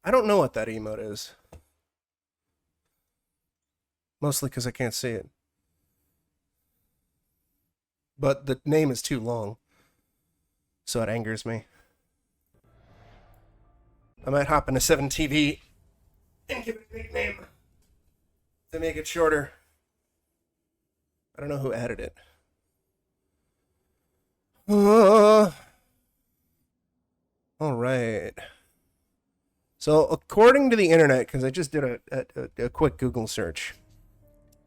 I don't know what that emote is. Mostly because I can't see it. But the name is too long. So it angers me. I might hop into 7TV and give it a nickname to make it shorter. I don't know who added it. All right. So according to the internet, because I just did a quick Google search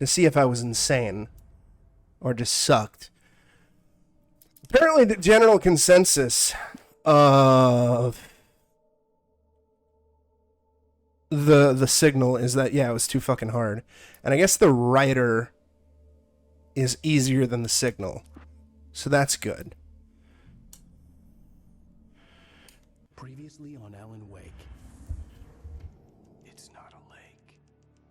to see if I was insane or just sucked. Apparently the general consensus of the signal is that, yeah, it was too fucking hard. And I guess the writer is easier than the signal. So that's good. Previously on Alan Wake. It's not a lake.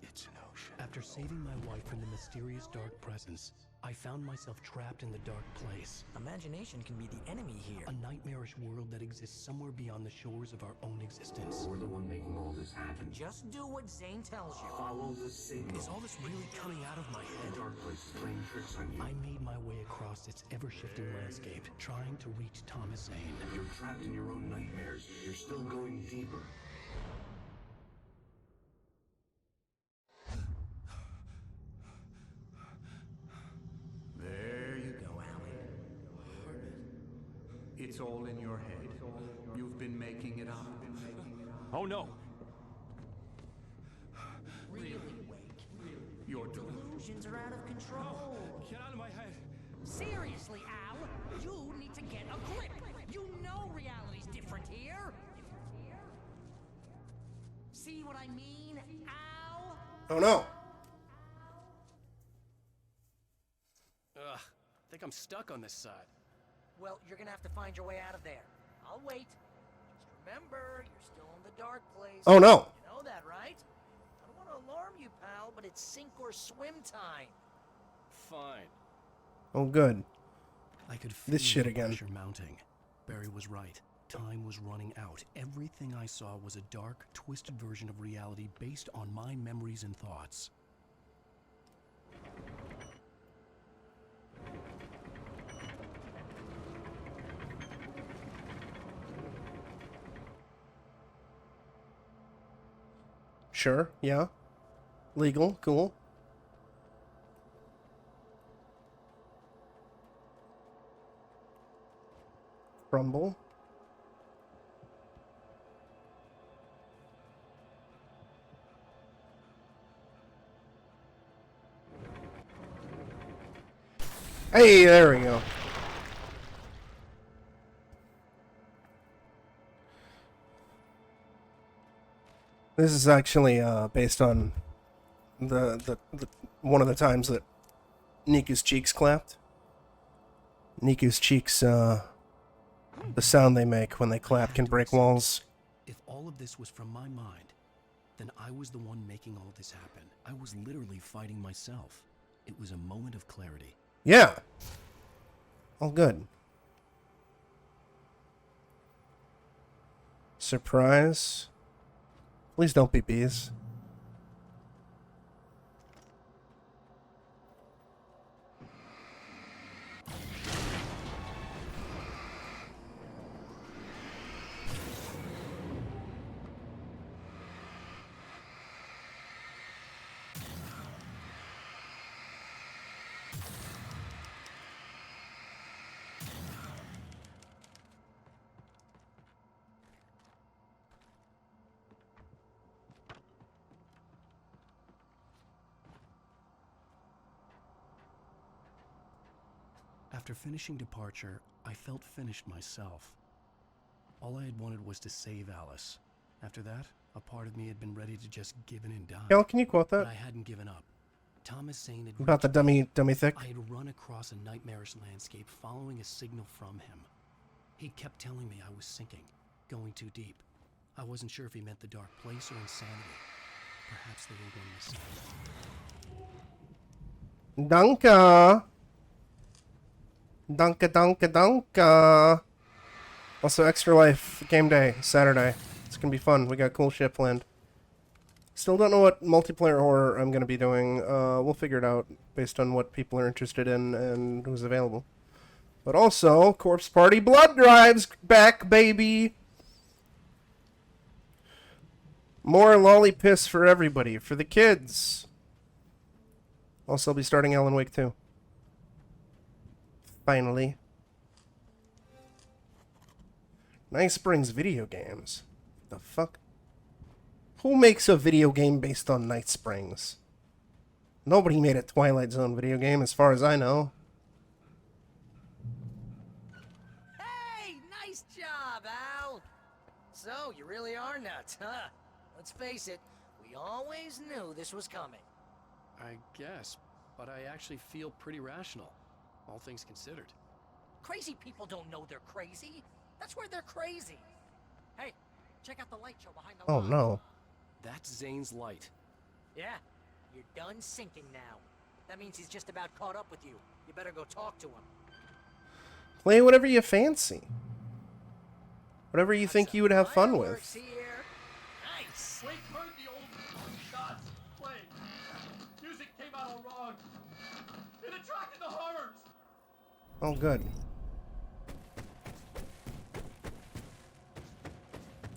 It's an ocean. After saving my wife from the mysterious dark presence, I found myself trapped in the dark place. Imagination can be the enemy here. A nightmarish world that exists somewhere beyond the shores of our own existence. We're the one making all this happen. Just do what Zane tells you. Follow the signal. Is all this really coming out of my The head? dark place is playing tricks on you. I made my way across its ever-shifting landscape, trying to reach Thomas Zane. You're trapped in your own nightmares. You're still going deeper. There you go, Alan. It's all in your head. You've been making it up. Oh no! Really, Wake. Your delusion. Delusions are out of control. Get out of my head! Seriously, Al, you need to get a grip. You know reality's different here. See what I mean, Al? Oh no. Ugh, I think I'm stuck on this side. Well, you're gonna have to find your way out of there. I'll wait. Just remember, you're still in the dark place. Oh no. You know that, right? I don't want to alarm you, pal, but it's sink or swim time. Fine. Oh good. I could feel This shit the again. pressure mounting. Barry was right. Time was running out. Everything I saw was a dark, twisted version of reality based on my memories and thoughts. Sure, yeah. Legal, cool. Rumble. Hey, there we go. This is actually based on the one of the times that Niku's cheeks clapped. Niku's cheeks, the sound they make when they clap can break walls. If all of this was from my mind, then I was the one making all this happen. I was literally fighting myself. It was a moment of clarity. Yeah. All good. Surprise. Please don't be bees. After finishing Departure, I felt finished myself. All I had wanted was to save Alice. After that, a part of me had been ready to just give in and die. Cal, can you quote But that? I hadn't given up. Thomas Zane had About the dummy thick? I had run across a nightmarish landscape following a signal from him. He kept telling me I was sinking, going too deep. I wasn't sure if he meant the dark place or insanity. Perhaps they were one the same. Danka! Danka. Also, Extra Life game day, Saturday. It's gonna be fun. We got cool shit planned. Still don't know what multiplayer horror I'm gonna be doing. We'll figure it out based on what people are interested in and who's available. But also, Corpse Party Blood Drive's back, baby! More lolly piss for everybody, for the kids. Also, I'll be starting Alan Wake 2. Finally. Nice Springs video games. The fuck? Who makes a video game based on Night Springs? Nobody made a Twilight Zone video game, as far as I know. Hey, nice job, Al. So, you really are nuts, huh? Let's face it, we always knew this was coming. I guess, but I actually feel pretty rational, all things considered. Crazy people don't know they're crazy. That's where they're crazy. Hey, check out the light show behind the Oh lodge. no. That's Zane's light. Yeah, you're done sinking now. That means he's just about caught up with you. You better go talk to him. Play whatever you fancy. Whatever you think you would have fun Fireworks with. Here. Nice. Wait, heard the old shots playing. Music came out all wrong. It attracted the hunters. Oh, good.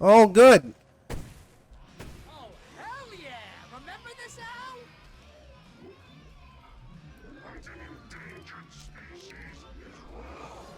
Oh, good. Oh, hell yeah! Remember this, Al? An endangered species is wrong.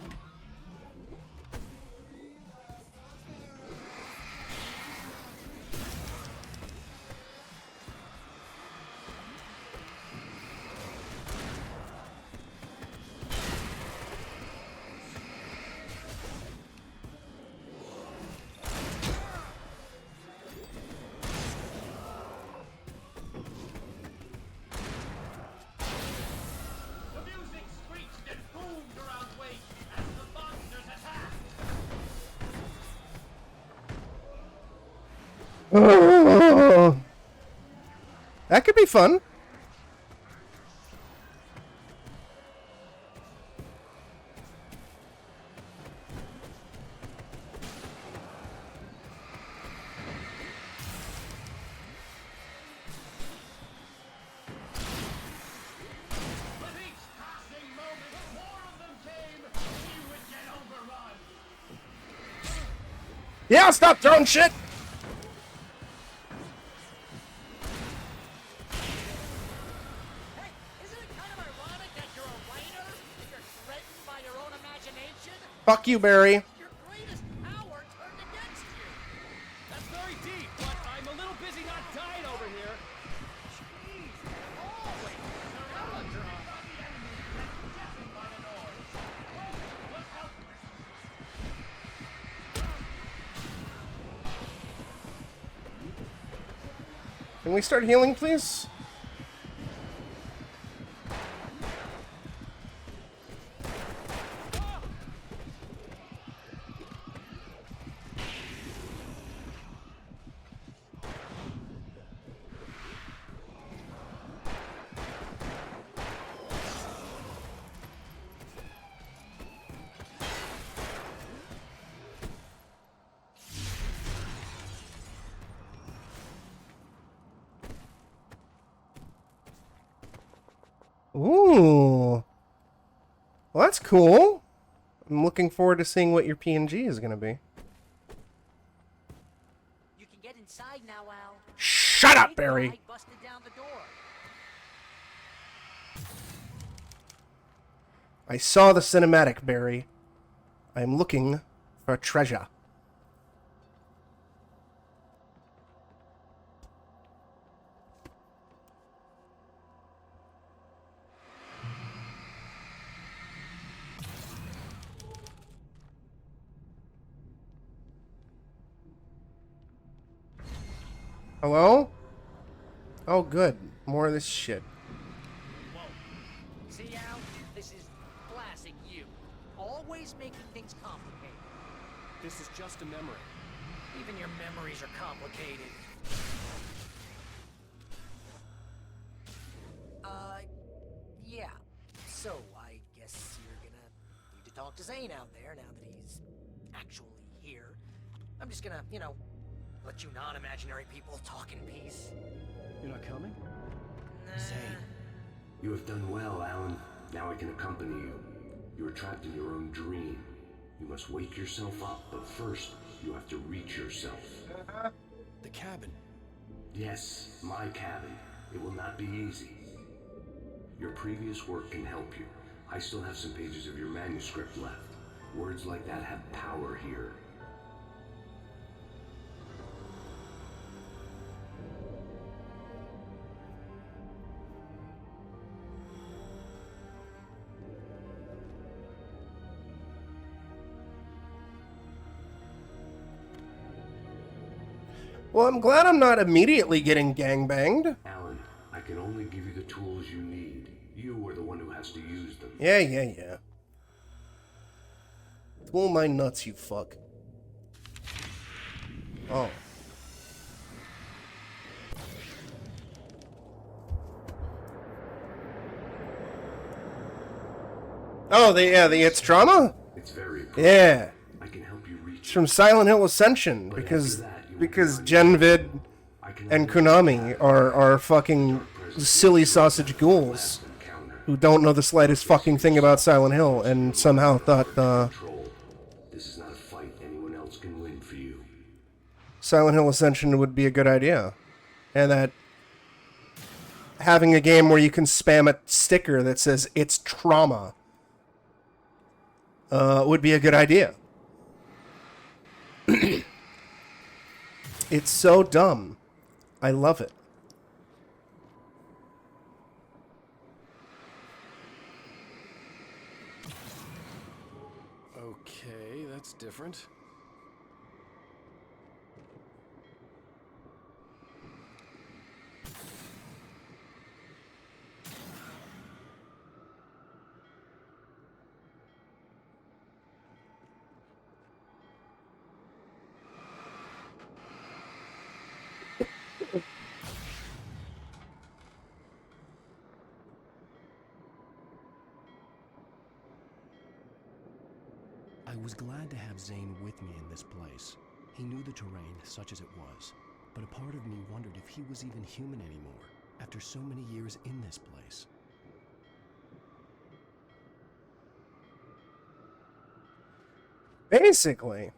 The music screeched and boomed around Wake as the monsters attacked. That could be fun. With each passing moment, more of them came. You would get overrun. Yeah, stop throwing shit! Hey, isn't it kind of ironic that you're a writer and you're threatened by your own imagination? Fuck you, Barry. Your greatest power turned against you. That's very deep, but I'm a little busy not dying over here. Jeez, always. Surrounded by the enemy and deafened by the noise. Look out! Can we start healing, please? Ooh. Well, that's cool. I'm looking forward to seeing what your PNG is going to be. You can get inside now, Al. Shut up, Big Barry. guy busted down the door. I saw the cinematic, Barry. I am looking for treasure. Hello? Oh, good. More of this shit. Whoa. See, Al? This is classic you. Always making things complicated. This is just a memory. Even your memories are complicated. Yeah. So, I guess you're gonna need to talk to Zane out there now that he's actually here. I'm just gonna, Let you non-imaginary people talk in peace. You're not coming? Zane. You have done well, Alan. Now I can accompany you. You are trapped in your own dream. You must wake yourself up, but first, you have to reach yourself. The cabin. Yes, my cabin. It will not be easy. Your previous work can help you. I still have some pages of your manuscript left. Words like that have power here. Well, I'm glad I'm not immediately getting gangbanged. Alan, I can only give you the tools you need. You are the one who has to use them. Yeah. Pull my nuts, you fuck. Oh. Oh, it's trauma? It's very Yeah. I can help you reach It's from Silent Hill Ascension, But because after that, you will be on Genvid I can and only Konami are fucking silly sausage ghouls encounter. who don't know the slightest fucking thing about Silent Hill and somehow thought Control. This is not a fight anyone else can win for you. Silent Hill Ascension would be a good idea. And that having a game where you can spam a sticker that says it's trauma would be a good idea. It's so dumb. I love it. Okay, that's different. I was glad to have Zane with me in this place. He knew the terrain, such as it was, but a part of me wondered if he was even human anymore, after so many years in this place. Basically.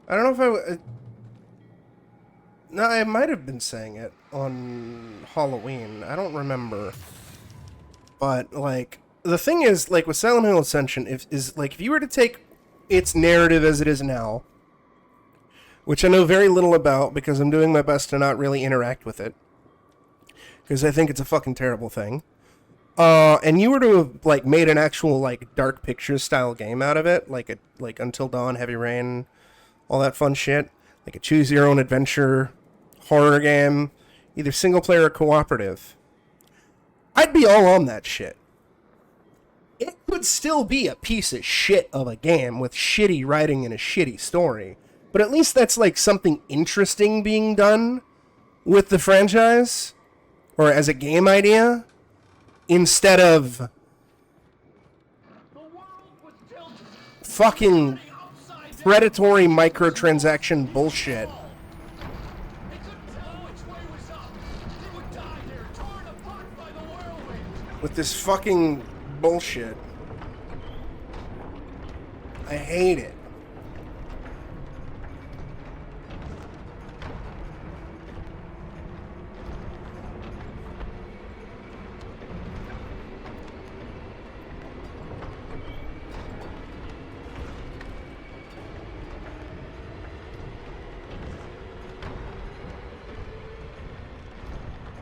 I don't know if no, I might have been saying it on Halloween. I don't remember. But, like, the thing is, like, with Silent Hill Ascension, if you were to take its narrative as it is now, which I know very little about because I'm doing my best to not really interact with it, because I think it's a fucking terrible thing, and you were to have, like, made an actual, like, Dark Pictures style game out of it, like Until Dawn, Heavy Rain, all that fun shit, like a choose-your-own-adventure horror game, either single-player or cooperative, I'd be all on that shit. It could still be a piece of shit of a game with shitty writing and a shitty story, but at least that's like something interesting being done with the franchise, or as a game idea, instead of The world was tilted. fucking Upside down. predatory microtransaction bullshit. They couldn't tell which way was up. They would die there, torn apart by the whirlwind. With this fucking bullshit. I hate it.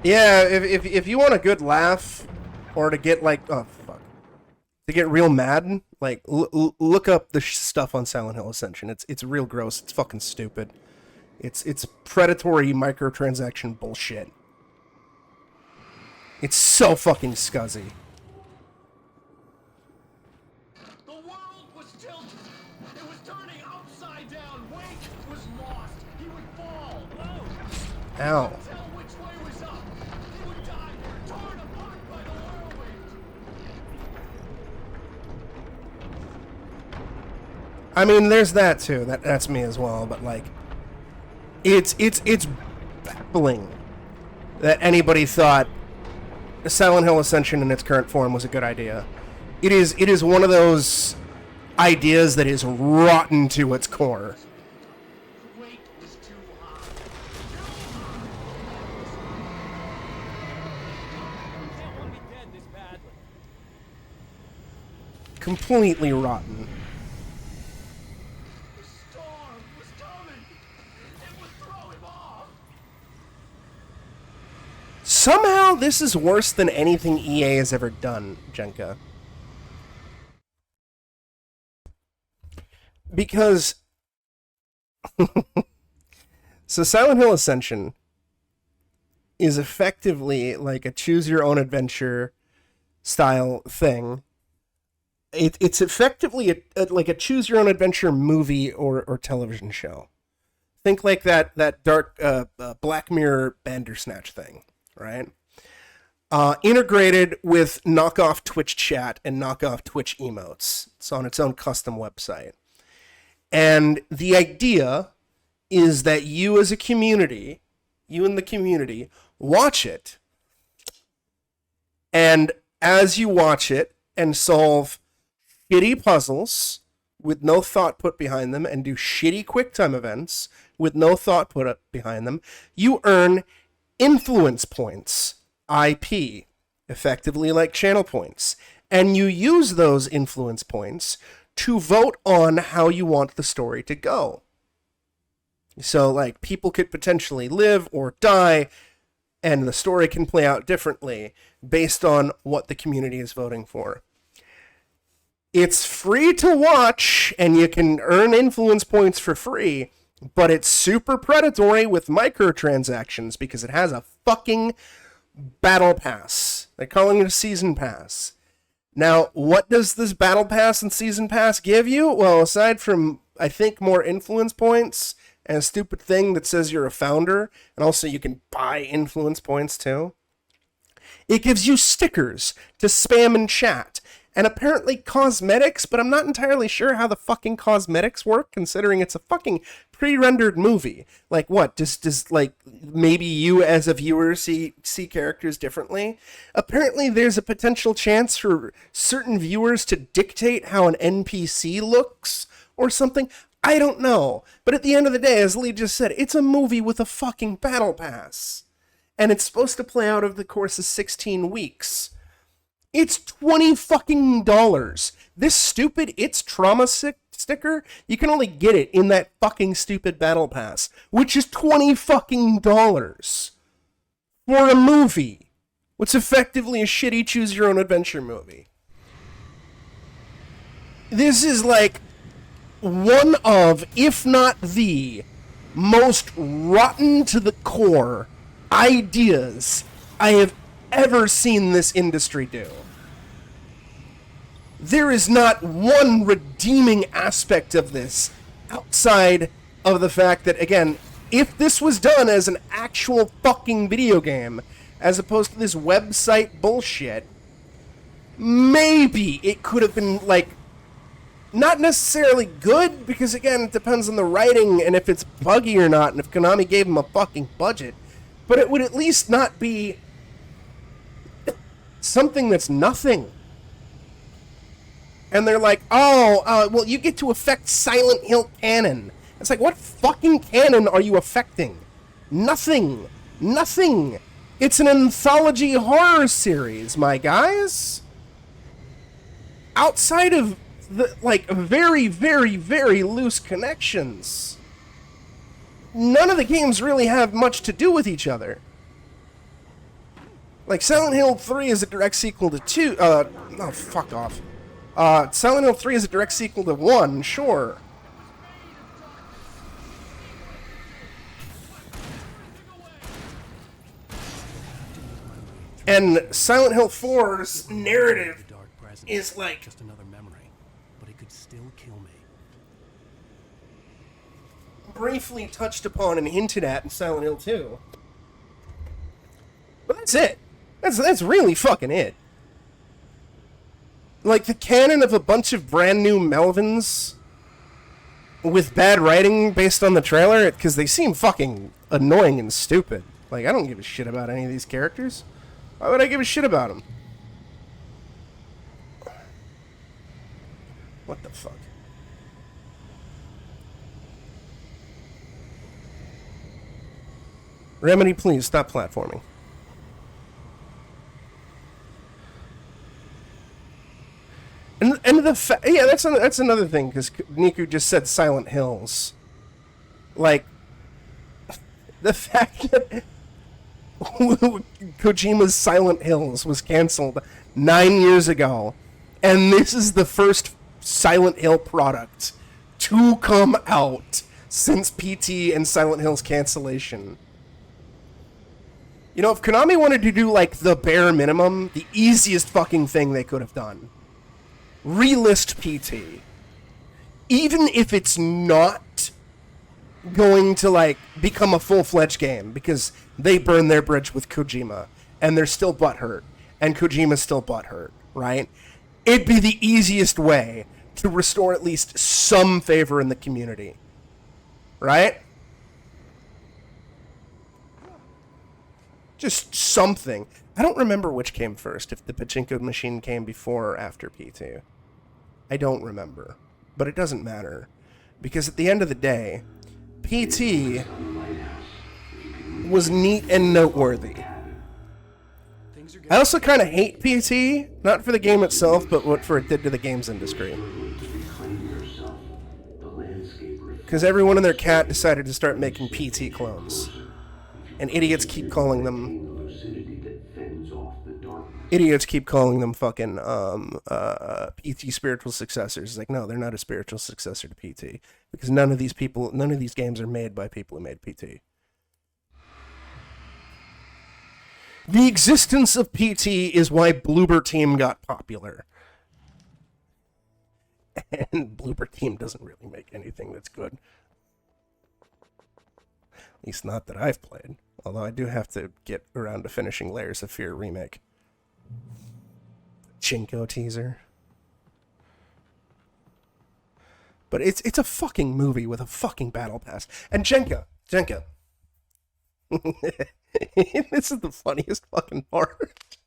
Yeah, if you want a good laugh, or to get like, oh fuck, to get real mad, like look up the stuff on Silent Hill Ascension. It's real gross. It's fucking stupid. It's predatory microtransaction bullshit. It's so fucking scuzzy. The world was tilted. It was turning upside down. Wake was lost. He would fall. Whoa. Ow. Tell which way was up. He would die there, torn apart by the whirlwind. I mean, there's that too. That's me as well. But like, it's baffling that anybody thought Silent Hill Ascension in its current form was a good idea. It is one of those ideas that is rotten to its core. The weight was too high. You can't want me dead this badly. Completely rotten. The storm was coming. It would throw him off. Somehow this is worse than anything EA has ever done, Jenka. Because so Silent Hill Ascension is effectively like a choose your own adventure style thing. It's effectively like a choose your own adventure movie or television show. Think like that dark Black Mirror Bandersnatch thing, right? Integrated with knockoff Twitch chat and knockoff Twitch emotes. It's on its own custom website. And the idea is that you as a community, you and the community, watch it. And as you watch it and solve shitty puzzles with no thought put behind them and do shitty QuickTime events with no thought put up behind them, you earn influence points, IP, effectively like channel points. And you use those influence points to vote on how you want the story to go. So, like, people could potentially live or die, and the story can play out differently based on what the community is voting for. It's free to watch, and you can earn influence points for free, but it's super predatory with microtransactions because it has a fucking battle pass. They're calling it a season pass. Now, what does this battle pass and season pass give you? Well, aside from, I think, more influence points and a stupid thing that says you're a founder, and also you can buy influence points too, it gives you stickers to spam in chat, and apparently cosmetics, but I'm not entirely sure how the fucking cosmetics work, considering it's a fucking pre-rendered movie. Like, what? Does like, maybe you as a viewer see characters differently? Apparently there's a potential chance for certain viewers to dictate how an NPC looks, or something. I don't know. But at the end of the day, as Lee just said, it's a movie with a fucking battle pass. And it's supposed to play out over the course of 16 weeks. It's $20 fucking dollars. This stupid It's Trauma sticker, you can only get it in that fucking stupid battle pass, which is $20 fucking dollars for a movie. What's effectively a shitty choose your own adventure movie. This is like one of, if not the most rotten to the core ideas I have ever seen this industry do. There is not one redeeming aspect of this outside of the fact that, again, if this was done as an actual fucking video game, as opposed to this website bullshit, maybe it could have been, like, not necessarily good, because, again, it depends on the writing and if it's buggy or not, and if Konami gave them a fucking budget, but it would at least not be something that's nothing. And they're like, well, you get to affect Silent Hill canon. It's like, what fucking canon are you affecting? Nothing. Nothing. It's an anthology horror series, my guys. Outside of the, like, very, very, very loose connections, none of the games really have much to do with each other. Like, Silent Hill 3 is a direct sequel to 2, oh, fuck off. Silent Hill 3 is a direct sequel to 1, sure. And Silent Hill 4's narrative is like just another memory, but it could still kill me. briefly touched upon and hinted at in Silent Hill 2. But that's it. That's really fucking it. Like, the canon of a bunch of brand new Melvins with bad writing based on the trailer, because they seem fucking annoying and stupid. Like, I don't give a shit about any of these characters. Why would I give a shit about them? What the fuck? Remedy, please stop platforming. And the yeah, that's another thing, because Niku just said Silent Hills. Like, the fact that Kojima's Silent Hills was canceled 9 years ago, and this is the first Silent Hill product to come out since PT and Silent Hill's cancellation. You know, if Konami wanted to do, like, the bare minimum, the easiest fucking thing they could have done, relist PT. Even if it's not going to, like, become a full-fledged game, because they burned their bridge with Kojima, and they're still butthurt, and Kojima's still butthurt, right? It'd be the easiest way to restore at least some favor in the community. Right? Just something. I don't remember which came first, if the pachinko machine came before or after P2. I don't remember. But it doesn't matter. Because at the end of the day, PT was neat and noteworthy. I also kind of hate PT, not for the game itself, but what for it did to the games industry. Because everyone and their cat decided to start making PT clones. And idiots keep calling them... Idiots keep calling them fucking PT spiritual successors. It's like, no, they're not a spiritual successor to PT. Because none of these games are made by people who made PT. The existence of PT is why Bloober Team got popular. And Bloober Team doesn't really make anything that's good. At least not that I've played. Although I do have to get around to finishing Layers of Fear Remake. Chinko teaser. But it's a fucking movie with a fucking battle pass. And Jenka. This is the funniest fucking part.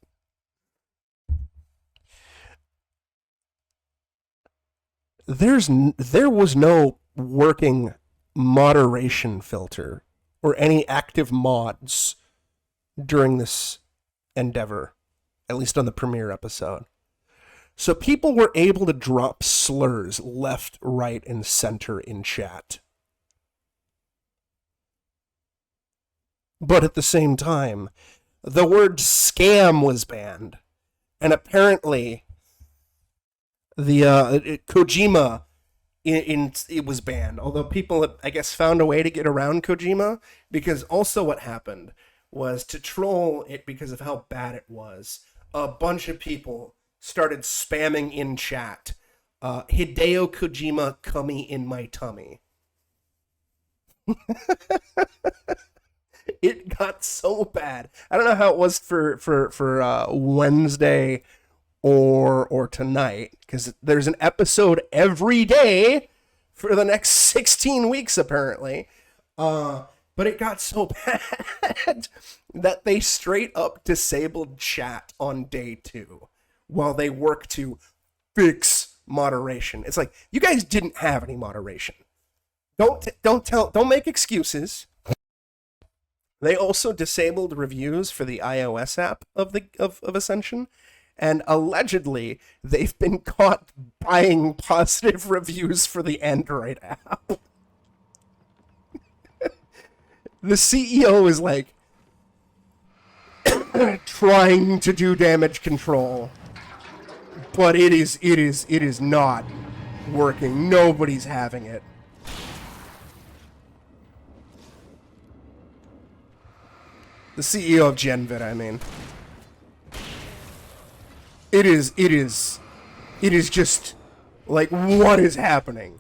There was no working moderation filter or any active mods during this endeavor, at least on the premiere episode. So people were able to drop slurs left, right, and center in chat. But at the same time, the word scam was banned. And apparently, the Kojima, it was banned. Although people, I guess, found a way to get around Kojima. Because also what happened was, to troll it because of how bad it was, a bunch of people started spamming in chat, Hideo Kojima, cummy in my tummy. It got so bad. I don't know how it was for Wednesday or tonight, because there's an episode every day for the next 16 weeks apparently. But it got so bad that they straight up disabled chat on day 2 while they work to fix moderation. It's like, you guys didn't have any moderation. Don't make excuses. They also disabled reviews for the iOS app of Ascension, and allegedly they've been caught buying positive reviews for the Android app. The CEO is like trying to do damage control, but it is not working. Nobody's having it. The CEO of Genvid, I mean. It is just, like, what is happening?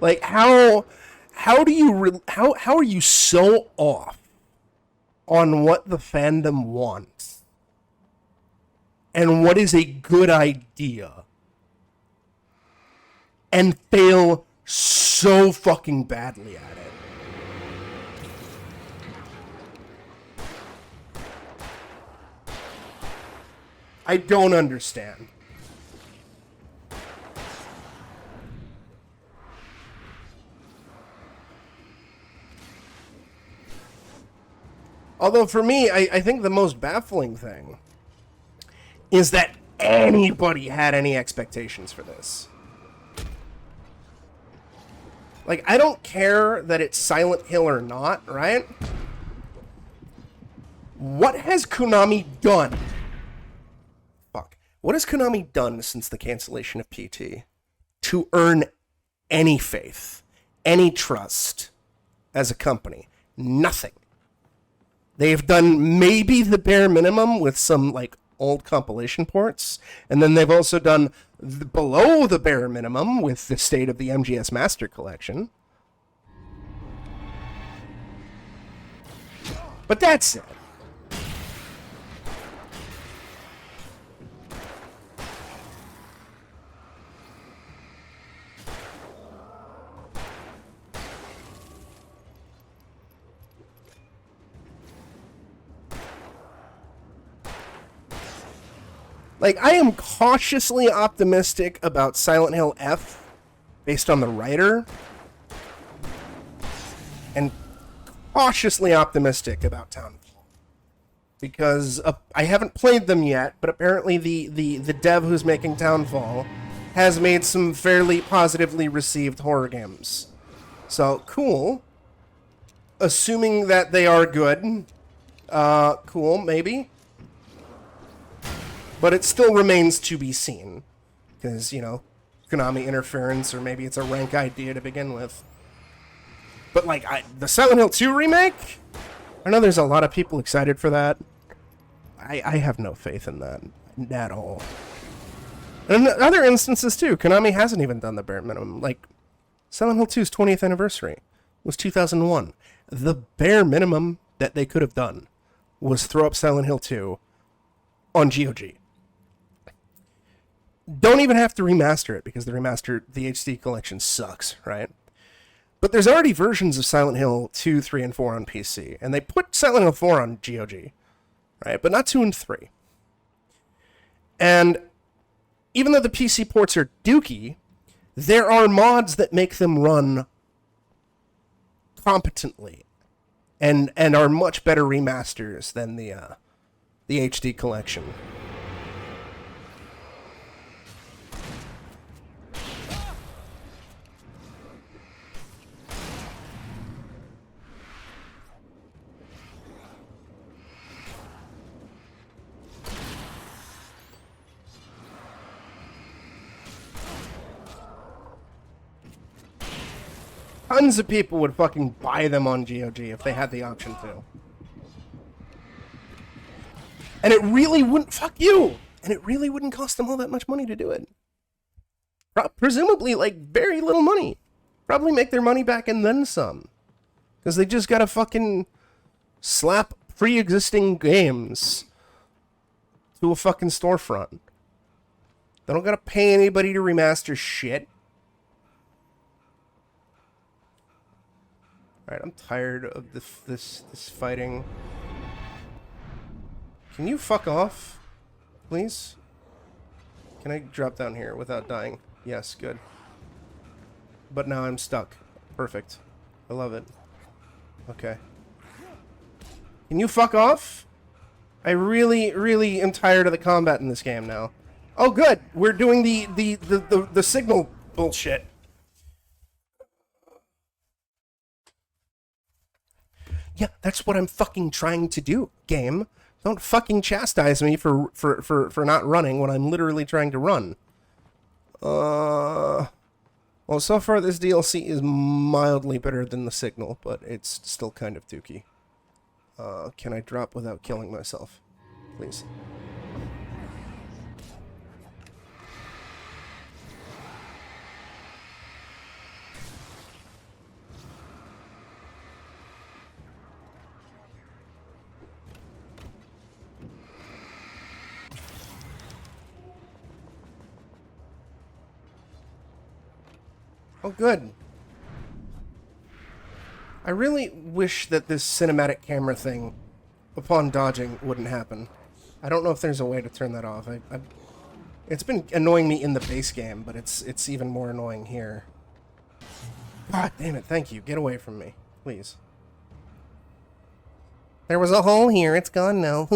Like, how do you how are you so off on what the fandom wants and what is a good idea and fail so fucking badly at it? I don't understand. Although for me, I think the most baffling thing is that anybody had any expectations for this. Like, I don't care that it's Silent Hill or not, right? What has Konami done? Fuck. What has Konami done since the cancellation of PT to earn any faith, any trust as a company? Nothing. They've done maybe the bare minimum with some, like, old compilation ports, and then they've also done below the bare minimum with the state of the MGS Master Collection. But that's it. Like, I am cautiously optimistic about Silent Hill F based on the writer, and cautiously optimistic about Townfall because I haven't played them yet, but apparently the dev who's making Townfall has made some fairly positively received horror games. So, cool. Assuming that they are good, cool, maybe. But it still remains to be seen. Because, you know, Konami interference, or maybe it's a rank idea to begin with. But, like, the Silent Hill 2 remake? I know there's a lot of people excited for that. I have no faith in that at all. And in other instances, too, Konami hasn't even done the bare minimum. Like, Silent Hill 2's 20th anniversary was 2001. The bare minimum that they could have done was throw up Silent Hill 2 on GOG. Don't even have to remaster it, because the HD collection sucks, right? But there's already versions of Silent Hill 2, 3, and 4 on PC, and they put Silent Hill 4 on GOG, right? But not 2 and 3. And even though the PC ports are dookie, there are mods that make them run competently and are much better remasters than the HD collection. Tons of people would fucking buy them on GOG if they had the option to. And it really wouldn't... Fuck you! And it really wouldn't cost them all that much money to do it. Presumably, like, very little money. Probably make their money back and then some. Because they just gotta fucking slap pre-existing games to a fucking storefront. They don't gotta pay anybody to remaster shit. Alright, I'm tired of this fighting. Can you fuck off, please? Can I drop down here without dying? Yes, good. But now I'm stuck. Perfect. I love it. Okay. Can you fuck off? I really, really am tired of the combat in this game now. Oh, good. We're doing the signal bullshit. Yeah, that's what I'm fucking trying to do, game. Don't fucking chastise me for not running when I'm literally trying to run. Well, so far this DLC is mildly better than the signal, but it's still kind of dookie. Can I drop without killing myself? Please. Oh, good. I really wish that this cinematic camera thing, upon dodging, wouldn't happen. I don't know if there's a way to turn that off. It's been annoying me in the base game, but it's even more annoying here. God damn it, thank you. Get away from me, please. There was a hole here, it's gone now.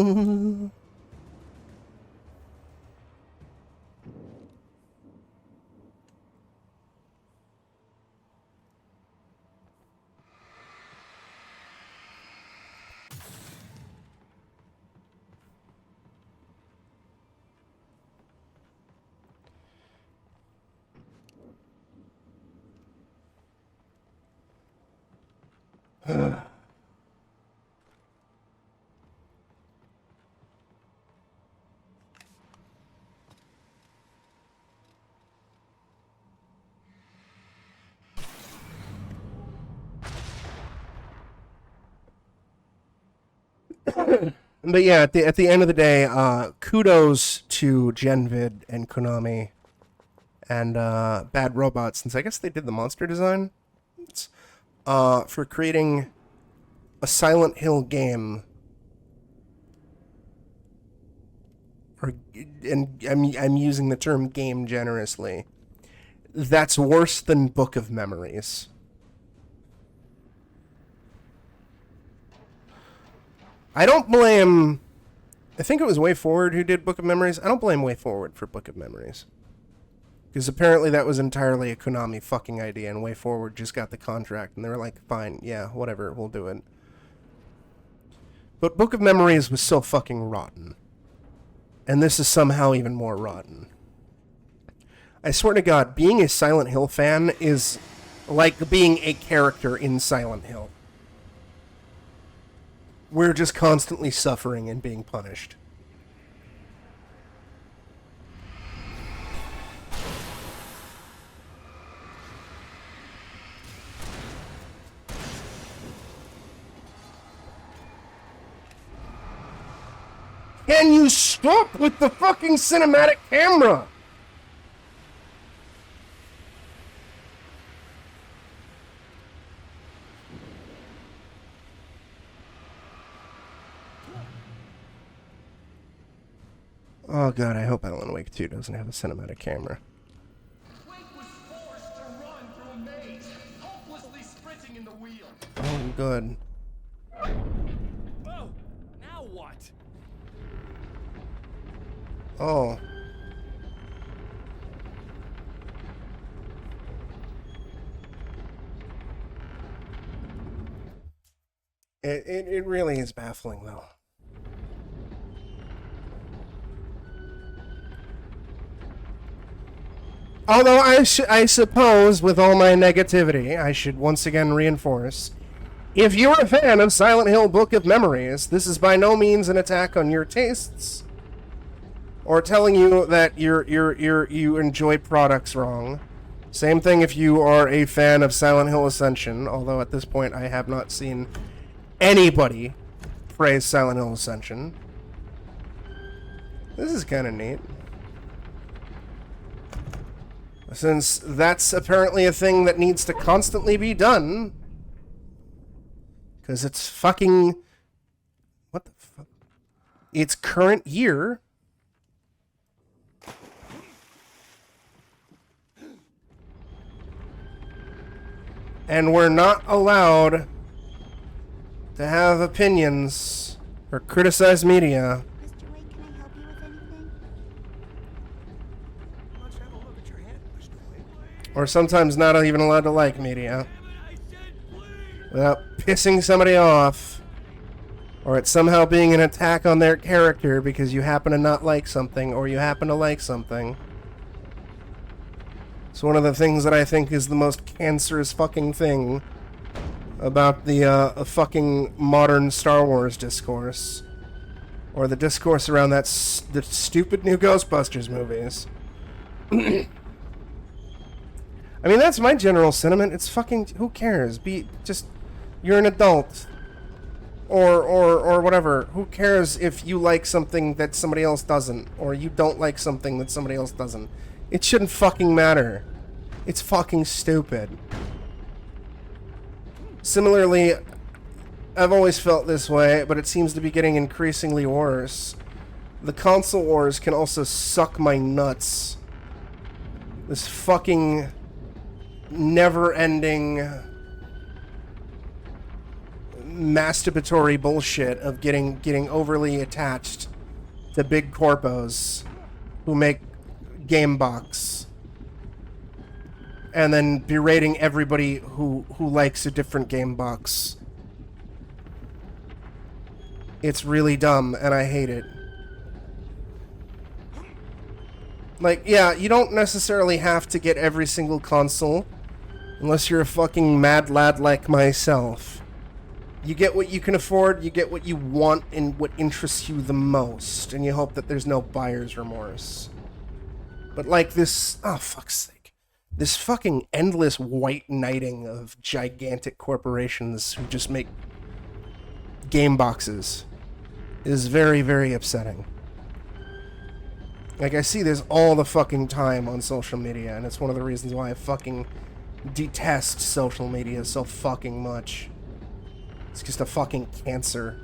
But yeah, at the end of the day, kudos to Genvid and Konami and Bad Robot, since I guess they did the monster design, for creating a Silent Hill game. And I'm using the term game generously. That's worse than Book of Memories. I don't blame... I think it was Way Forward who did Book of Memories. I don't blame Way Forward for Book of Memories. Because apparently that was entirely a Konami fucking idea, and Way Forward just got the contract, and they were like, fine, yeah, whatever, we'll do it. But Book of Memories was so fucking rotten. And this is somehow even more rotten. I swear to God, being a Silent Hill fan is like being a character in Silent Hill. We're just constantly suffering and being punished. Can you stop with the fucking cinematic camera? Oh god, I hope Alan Wake 2 doesn't have a cinematic camera. Wake was forced to run through a maze, hopelessly sprinting in the wheel. Oh, good. Whoa! Now what? Oh. It really is baffling, though. Although I suppose, with all my negativity, I should once again reinforce, if you're a fan of Silent Hill Book of Memories, this is by no means an attack on your tastes, or telling you that you enjoy products wrong. Same thing if you are a fan of Silent Hill Ascension, although at this point I have not seen anybody praise Silent Hill Ascension. This is kind of neat. Since that's apparently a thing that needs to constantly be done. Because it's fucking... What the fuck? It's current year. And we're not allowed to have opinions or criticize media. Mr. Wake, can I help you with anything? Let's have a look at your hand, Mr. Wake. Or sometimes not even allowed to like media. Without pissing somebody off. Or it somehow being an attack on their character because you happen to not like something, or you happen to like something. It's one of the things that I think is the most cancerous fucking thing about the fucking modern Star Wars discourse. Or the discourse around the stupid new Ghostbusters movies. I mean, that's my general sentiment. It's fucking... Who cares? You're an adult. Or whatever. Who cares if you like something that somebody else doesn't? Or you don't like something that somebody else doesn't? It shouldn't fucking matter. It's fucking stupid. Similarly, I've always felt this way, but it seems to be getting increasingly worse. The console wars can also suck my nuts. This fucking never-ending masturbatory bullshit of getting overly attached to big corpos who make game box and then berating everybody who likes a different game box. It's really dumb and I hate it. Like, yeah, you don't necessarily have to get every single console unless you're a fucking mad lad like myself. You get what you can afford, you get what you want and what interests you the most, and you hope that there's no buyer's remorse. But like this, oh fuck's sake, this fucking endless white knighting of gigantic corporations who just make game boxes is very, very upsetting. Like, I see this all the fucking time on social media, and it's one of the reasons why I fucking detest social media so fucking much. It's just a fucking cancer.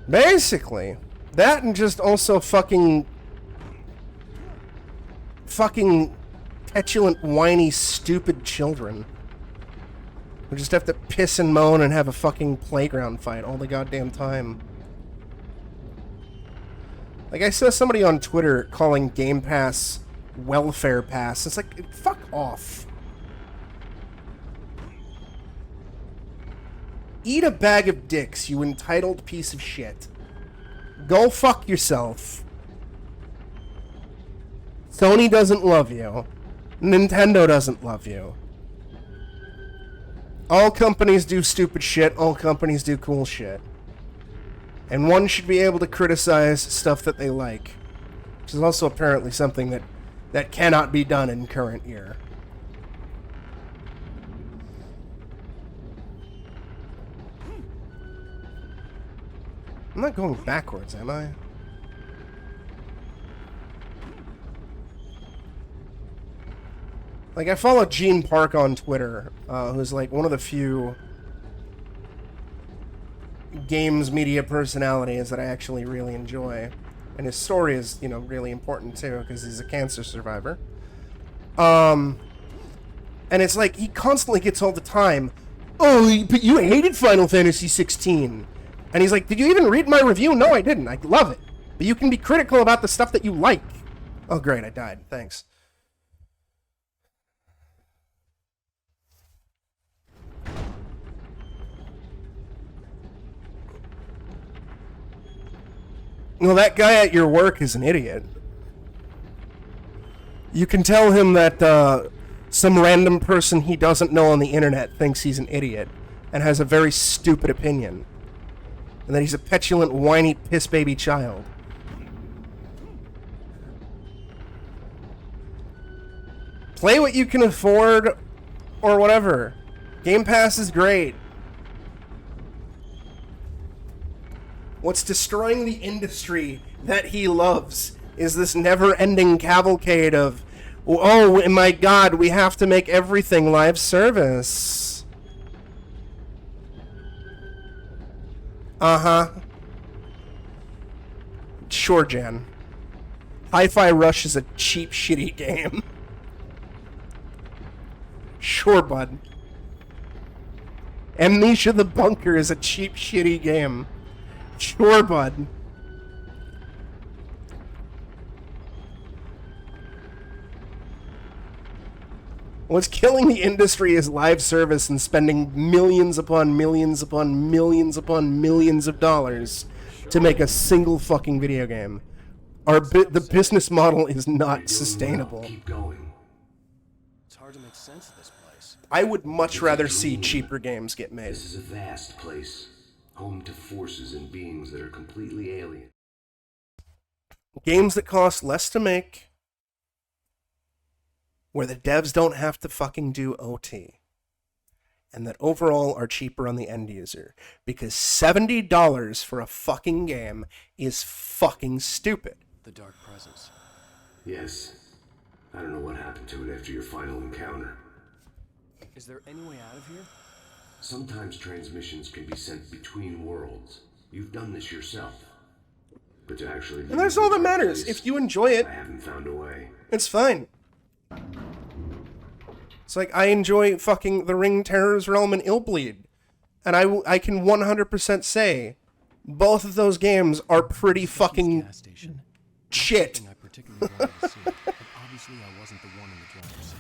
Basically, that and just also fucking petulant, whiny, stupid children who just have to piss and moan and have a fucking playground fight all the goddamn time. Like, I saw somebody on Twitter calling Game Pass Welfare Pass. It's like, fuck off. Eat a bag of dicks, you entitled piece of shit. Go fuck yourself. Sony doesn't love you. Nintendo doesn't love you. All companies do stupid shit, all companies do cool shit. And one should be able to criticize stuff that they like. Which is also apparently something that cannot be done in current year. I'm not going backwards, am I? Like, I follow Gene Park on Twitter, who's like one of the few games media personalities that I actually really enjoy. And his story is, you know, really important too, because he's a cancer survivor. And it's like, he constantly gets all the time, oh, but you hated Final Fantasy 16. And he's like, did you even read my review? No, I didn't. I love it. But you can be critical about the stuff that you like. Oh, great, I died. Thanks. Well, that guy at your work is an idiot. You can tell him that some random person he doesn't know on the internet thinks he's an idiot and has a very stupid opinion. And that he's a petulant, whiny, piss baby child. Play what you can afford or whatever. Game Pass is great. What's destroying the industry that he loves is this never-ending cavalcade of, oh my god, we have to make everything live service. Uh-huh. Sure, Jan. Hi-Fi Rush is a cheap, shitty game. Sure, bud. Amnesia the Bunker is a cheap, shitty game. Sure, bud. What's killing the industry is live service and spending millions upon millions upon millions upon millions of dollars to make a single fucking video game. The business model is not sustainable. Keep going. It's hard to make sense of this place. I would much rather see cheaper games get made. This is a vast place, home to forces and beings that are completely alien. Games that cost less to make, where the devs don't have to fucking do OT, and that overall are cheaper on the end user. Because $70 for a fucking game is fucking stupid. The Dark Presence. Yes. I don't know what happened to it after your final encounter. Is there any way out of here? Sometimes transmissions can be sent between worlds. You've done this yourself. But to actually... And that's all that matters. If you enjoy it, I haven't found a way. it's fine. It's like, I enjoy fucking The Ring, Terror's Realm, and Illbleed. And I can 100% say, both of those games are pretty fucking Gas station. shit. Something I particularly wanted to see, but obviously I wasn't the one in the driver's seat.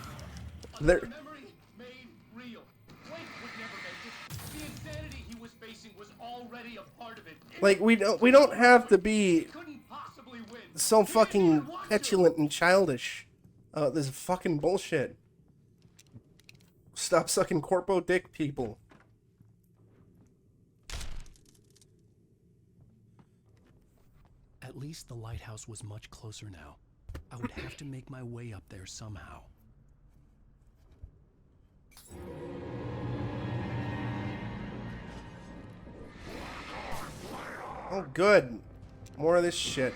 They're, Memory made real. Wake would never make it. The insanity he was facing was already a part of it. like, we don't have to be Couldn't possibly win. so He didn't fucking even want to. petulant and childish. This is fucking bullshit. Stop sucking corpo dick, people. At least the lighthouse was much closer now. I would have to make my way up there somehow. Oh, good. More of this shit.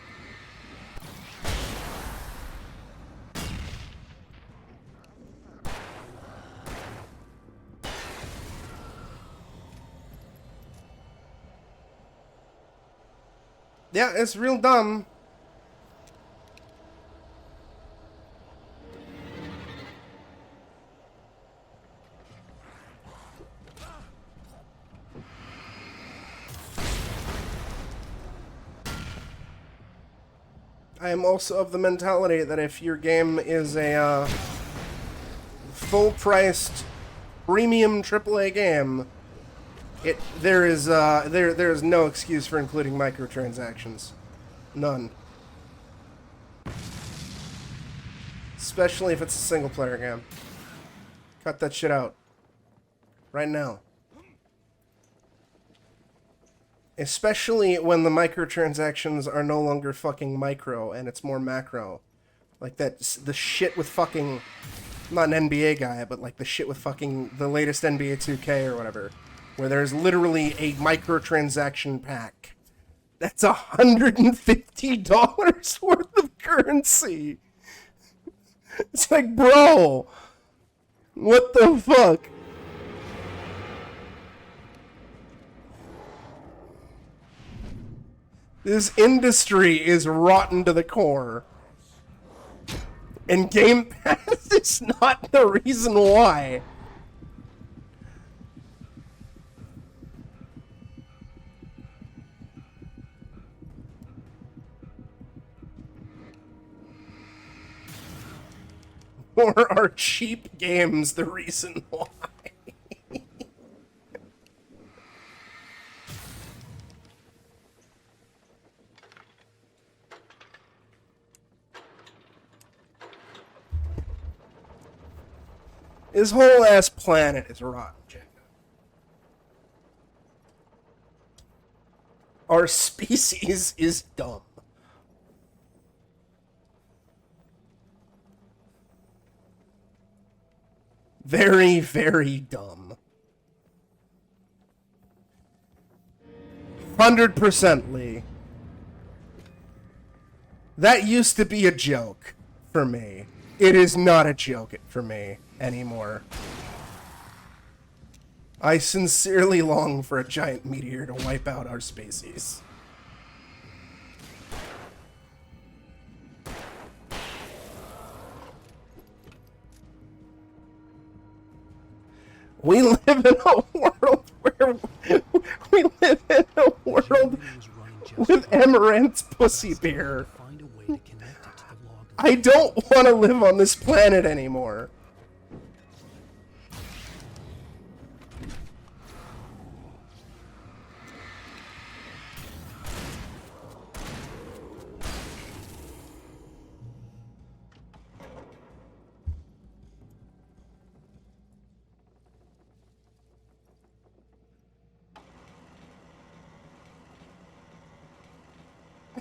Yeah, it's real dumb. I am also of the mentality that if your game is a full-priced premium AAA game, there is no excuse for including microtransactions. None. Especially if it's a single-player game. Cut that shit out. Right now. Especially when the microtransactions are no longer fucking micro and it's more macro. Like the shit with fucking... I'm not an NBA guy, but like the shit with fucking the latest NBA 2K or whatever. Where there's literally a microtransaction pack. That's $150 worth of currency. It's like, bro, what the fuck? This industry is rotten to the core. And Game Pass is not the reason why. Or are cheap games the reason why? This whole ass planet is rotten, Jenga. Our species is dumb. Very, very dumb. 100% Lee. That used to be a joke for me. It is not a joke for me anymore. I sincerely long for a giant meteor to wipe out our species. We live in a world where we live in a world with Amaranth's pussy beer. Find a way to connect it to the log. I don't want to live on this planet anymore.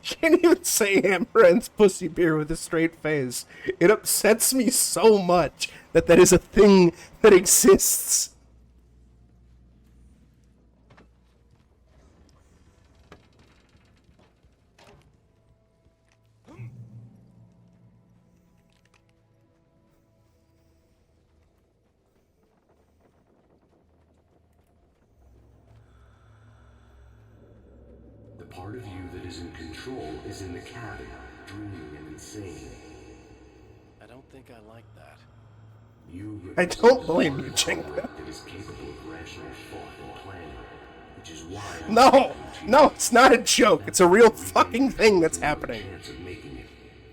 can't even say Amaranth's pussy beer with a straight face. It upsets me so much that that is a thing that exists. The part of you that is in control is in the cabin, dreaming and insane. I don't think I like that. You I don't blame you, Jenga. that is capable of rational thought and planning, which is why No, it's not a joke. It's a real fucking thing that's happening. chance of making it,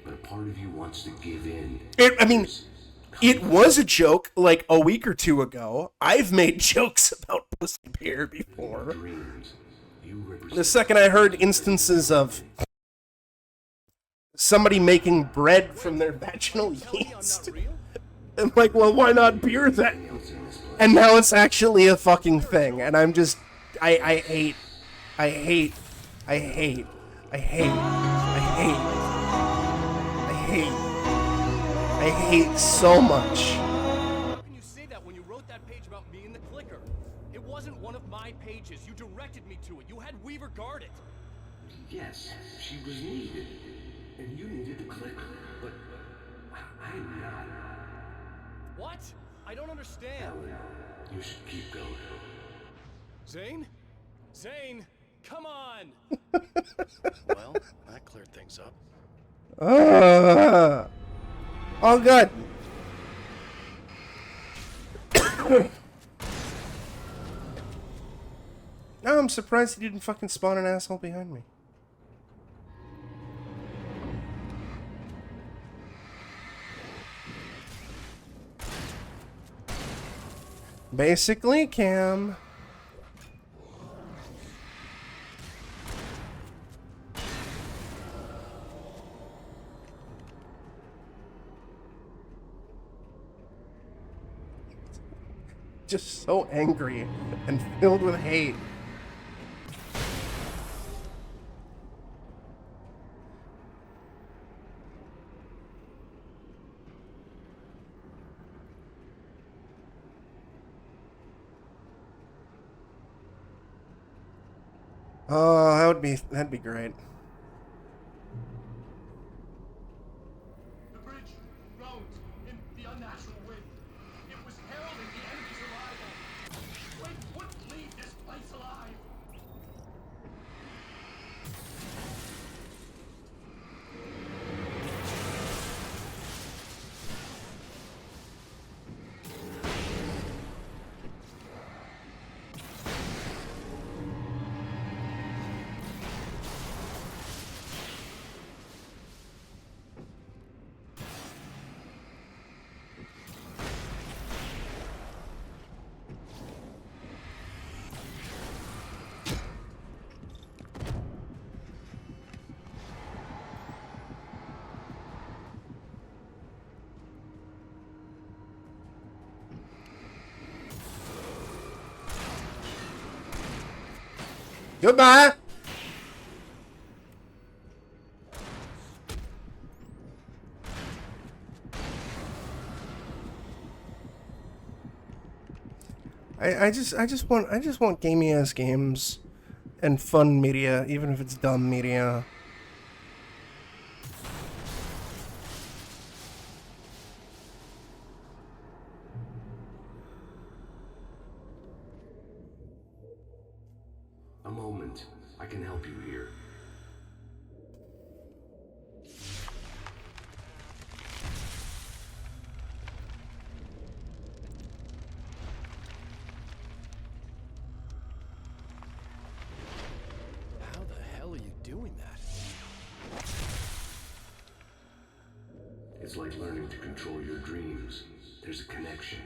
but a part of you wants to give in. It was a joke like a week or two ago. I've made jokes about pussy beer before. Dreams. You represent The second I heard instances of somebody making bread from their vaginal yeast, I'm like, well, why not beer then? And now it's actually a fucking thing, and I'm just, I hate so much. How can you say that when you wrote that page about me in the clicker? It wasn't one of my pages. You directed me to it. You had Weaver guard it. Yes, she was needed, and you needed the clicker, but I'm not. What? I don't understand. Alan, you should keep going. Zane? Zane, come on! Well, that cleared things up. Oh, good. No, I'm surprised he didn't fucking spawn an asshole behind me. Basically, Cam. Just so angry and filled with hate. Oh, that'd be great. The bridge groaned in the unnatural wind. It was heralding the enemy's arrival. Wait wouldn't leave this place alive. Goodbye. I just want gamey ass games and fun media, even if it's dumb media. A moment. I can help you here. How the hell are you doing that? It's like learning to control your dreams. There's a connection.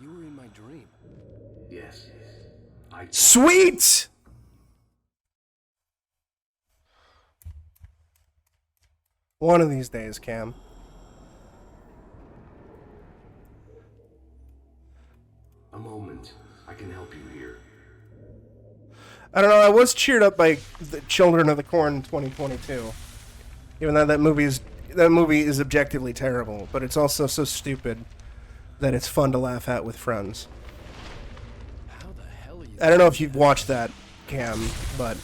You were in my dream. Yes. Sweet! One of these days, Cam. A moment. I can help you here. I don't know, I was cheered up by the Children of the Corn 2022. Even though that movie is objectively terrible, but it's also so stupid that it's fun to laugh at with friends. How the hell are you? I don't know if you've watched that, Cam, but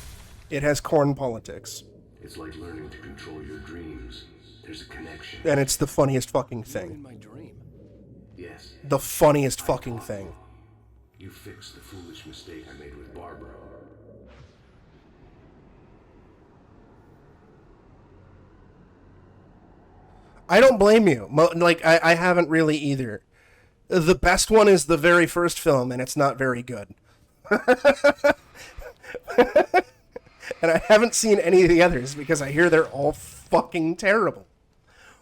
it has corn politics. It's like learning to control your dreams. There's a connection. And it's the funniest fucking In thing. my dream. Yes. The funniest fucking thing. You fixed the foolish mistake I made with Barbara. I don't blame you. I haven't really either. The best one is the very first film, and it's not very good. And I haven't seen any of the others because I hear they're all fucking terrible.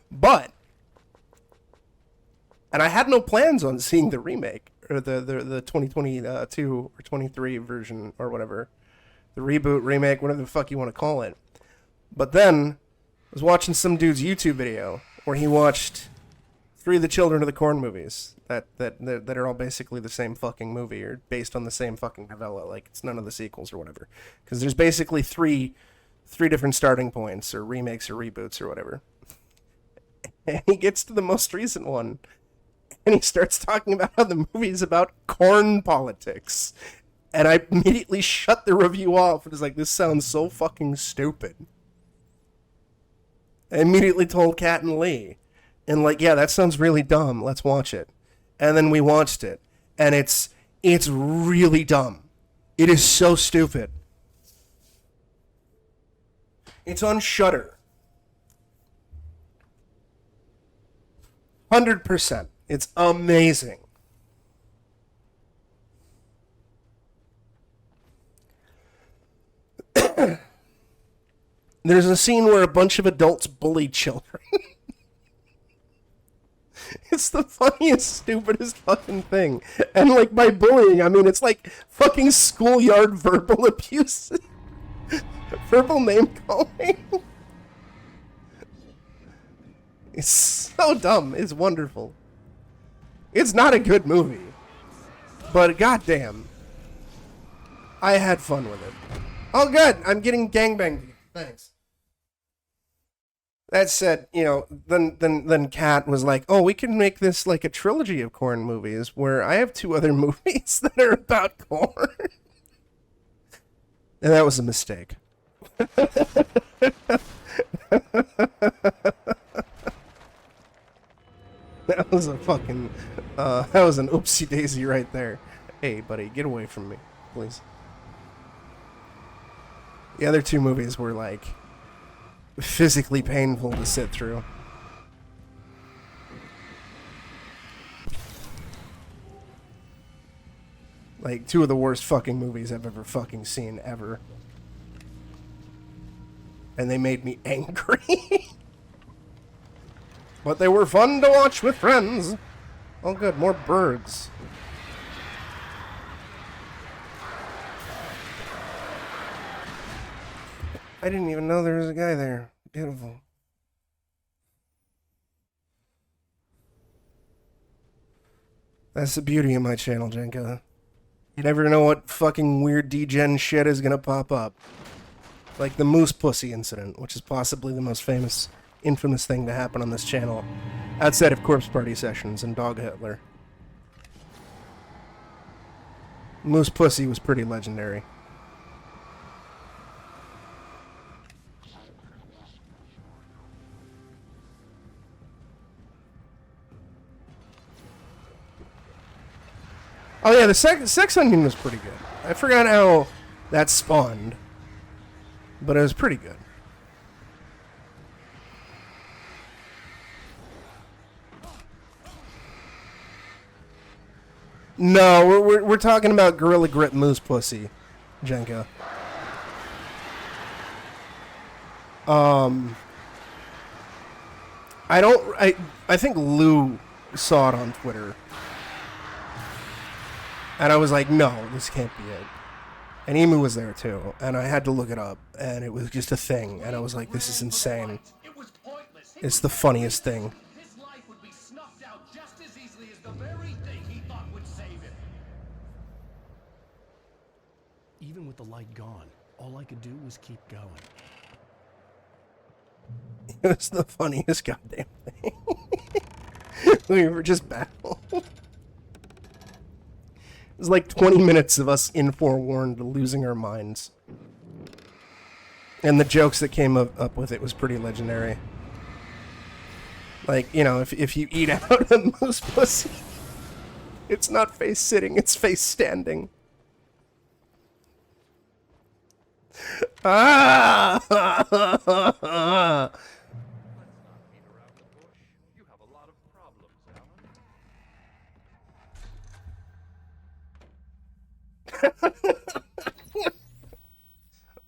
But, and I had no plans on seeing the remake, or the 2022 or 23 version, or whatever. The reboot, remake, whatever the fuck you want to call it. But then, I was watching some dude's YouTube video where he watched 3 of the Children of the Corn movies that are all basically the same fucking movie or based on the same fucking novella. Like, it's none of the sequels or whatever. Because there's basically three different starting points or remakes or reboots or whatever. And he gets to the most recent one and he starts talking about how the movie is about corn politics. And I immediately shut the review off and was like, this sounds so fucking stupid. I immediately told Kat and Lee. And like, yeah, that sounds really dumb. Let's watch it. And then we watched it. And it's really dumb. It is so stupid. It's on Shudder. 100%. It's amazing. There's a scene where a bunch of adults bully children. It's the funniest, stupidest fucking thing. And, like, by bullying, I mean, it's like fucking schoolyard verbal abuse. Verbal name calling. It's so dumb. It's wonderful. It's not a good movie. But goddamn. I had fun with it. Oh, good. I'm getting gangbanged. Thanks. That said, you know, then Kat was like, oh, we can make this like a trilogy of corn movies where I have 2 other movies that are about corn. And that was a mistake. That was a fucking, that was an oopsie daisy right there. Hey, buddy, get away from me, please. The other 2 movies were like physically painful to sit through. Like 2 of the worst fucking movies I've ever fucking seen ever. And they made me angry. But they were fun to watch with friends. Oh good, more birds. I didn't even know there was a guy there. Beautiful. That's the beauty of my channel, Jenka. You never know what fucking weird degen shit is gonna pop up. Like the moose pussy incident, which is possibly the most famous, infamous thing to happen on this channel, outside of corpse party sessions and Dog Hitler. Moose pussy was pretty legendary. Oh yeah, the sex onion was pretty good. I forgot how that spawned, but it was pretty good. No, we're talking about Gorilla Grip Moose Pussy, Jenka. I think Lou saw it on Twitter. And I was like, no, this can't be it. And Emu was there too, and I had to look it up, and it was just a thing, and I was like, this is insane. It's the funniest thing. His life would be snuffed out just as easily as the very thing he thought would save him. Even with the light gone, all I could do was keep going. It was the funniest goddamn thing. We were just battling. It was like 20 minutes of us in forewarned losing our minds. And the jokes that came up with it was pretty legendary. Like, you know, if you eat out a moose pussy, it's not face sitting, it's face standing. Ah! You have a lot of problems, Alan. What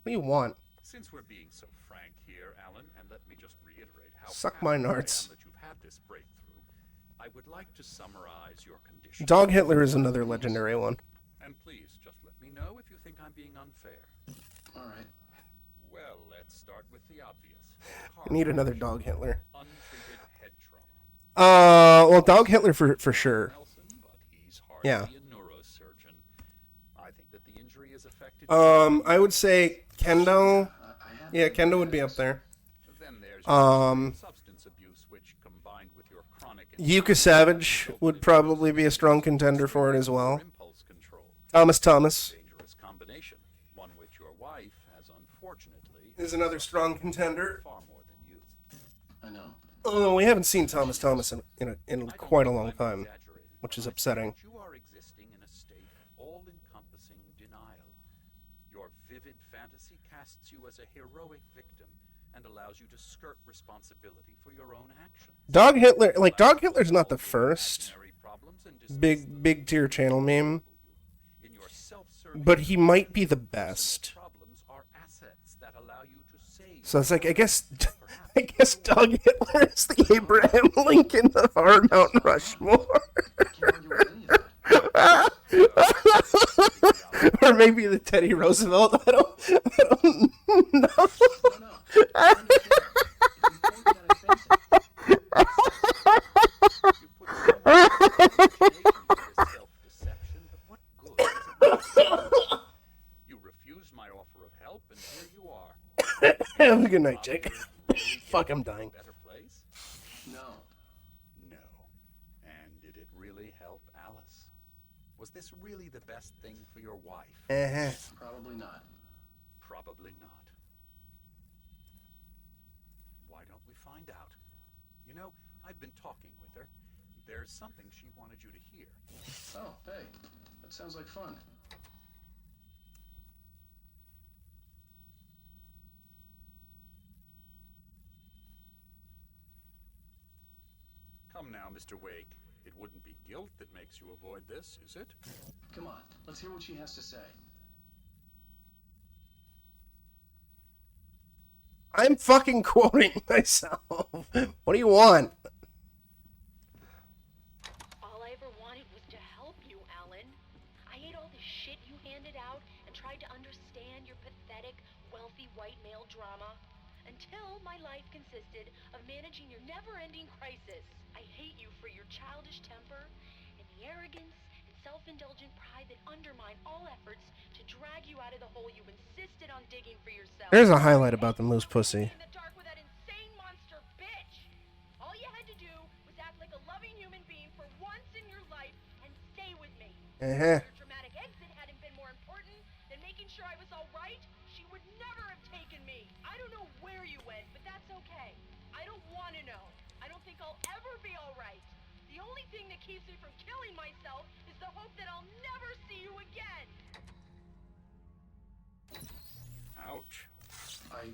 do you want? Since we're being so frank here, Alan, and let me just reiterate how Suck my happy I am narts. that you've had this breakthrough, I would like to summarize your condition. Dog Hitler is another legendary one. And please, just let me know if you think I'm being unfair. All right. Well, let's start with the obvious. I need another Dog Hitler. Untreated head trauma. Well, Dog Hitler for sure. Nelson, but he's hardly Yeah. a neurosurgeon. I think that the injury is affected. I would say Kendo. Yeah, Kendo would be up there. Then there's substance abuse, which combined with your chronic Yuka Savage would probably be a strong contender for it as well. impulse control. Thomas Dangerous combination, one which your wife has unfortunately is another strong contender. far more than you. I know. Oh, we haven't seen Thomas in quite a long time, which is upsetting. You are existing in a state of all-encompassing denial. Your vivid fantasy casts you as a heroic victim and allows you to skirt responsibility for your own actions. Dog Hitler's not the first Imaginary problems and dismiss big tier channel meme, in your self-serving but he might be the best. problems are assets that allow you to save. So it's like I guess Dog Hitler is the Abraham Lincoln of our Mount Rushmore. Can't argue with any of that. Or maybe the Teddy Roosevelt. I don't know. No. I understand. It's important that I face it. Self-deception, but what good does it do? You refused my offer of help, and here you are. Have a good night, Jake. Fuck, I'm dying. Better place? No. No. And did it really help Alice? Was this really the best thing for your wife? Probably not. Probably not. Why don't we find out? You know, I've been talking with her. There's something she wanted you to hear. Oh, hey. That sounds like fun. Come now, Mr. Wake. It wouldn't be guilt that makes you avoid this, is it? Come on. Let's hear what she has to say. I'm fucking quoting myself. What do you want? All I ever wanted was to help you, Alan. I ate all the shit you handed out and tried to understand your pathetic, wealthy white male drama until my life consisted of managing your never-ending crisis. I hate you for your childish temper and the arrogance and self-indulgent pride that undermine all efforts to drag you out of the hole you insisted on digging for yourself. There's a highlight about the moose pussy. In the dark with that insane monster bitch. All you had to do was act like a loving human being for once in your life and stay with me. Uh-huh. Your dramatic exit hadn't been more important than making sure I was all right. She would never have taken me. I don't know where you went, but that's okay. I don't want to know. I don't think I'll ever be all right. The only thing that keeps me from killing myself is the hope that I'll never see you again. Ouch. I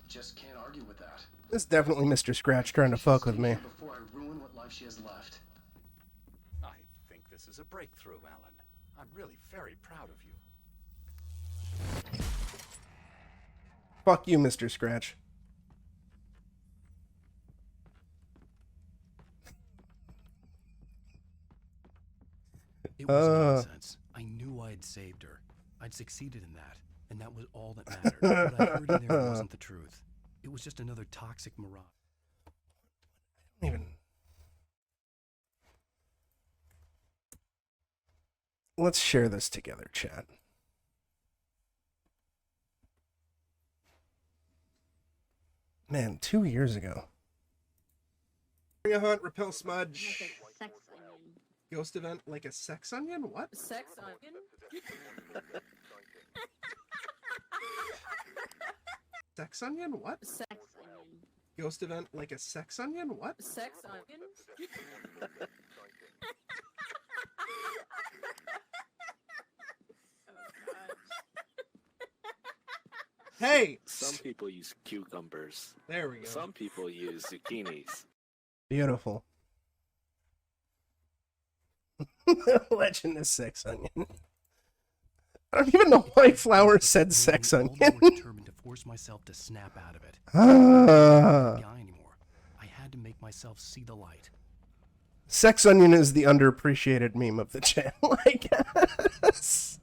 just can't argue with that. This is definitely Mr. Scratch trying to fuck with me. Before I ruin what life she has left. I think this is a breakthrough, Alan. I'm really very proud of you. Fuck you, Mr. Scratch. It was nonsense. I knew I'd saved her. I'd succeeded in that, and that was all that mattered. What I heard in there wasn't the truth. It was just another toxic mirage. Even. Let's share this together, chat. Man, 2 years ago. Bring a hunt, repel smudge. Sex onion. Ghost event like a sex onion? What? Sex onion? Sex onion? What? Sex onion. Ghost event like a sex onion? What? Sex onion? Hey! Some people use cucumbers. There we go. Some people use zucchinis. Beautiful. Legend of sex onion. I don't even know why Flower said sex onion. I was determined to force myself to snap out of it. Ah. Guy anymore. I had to make myself see the light. Sex onion is the underappreciated meme of the channel, I guess.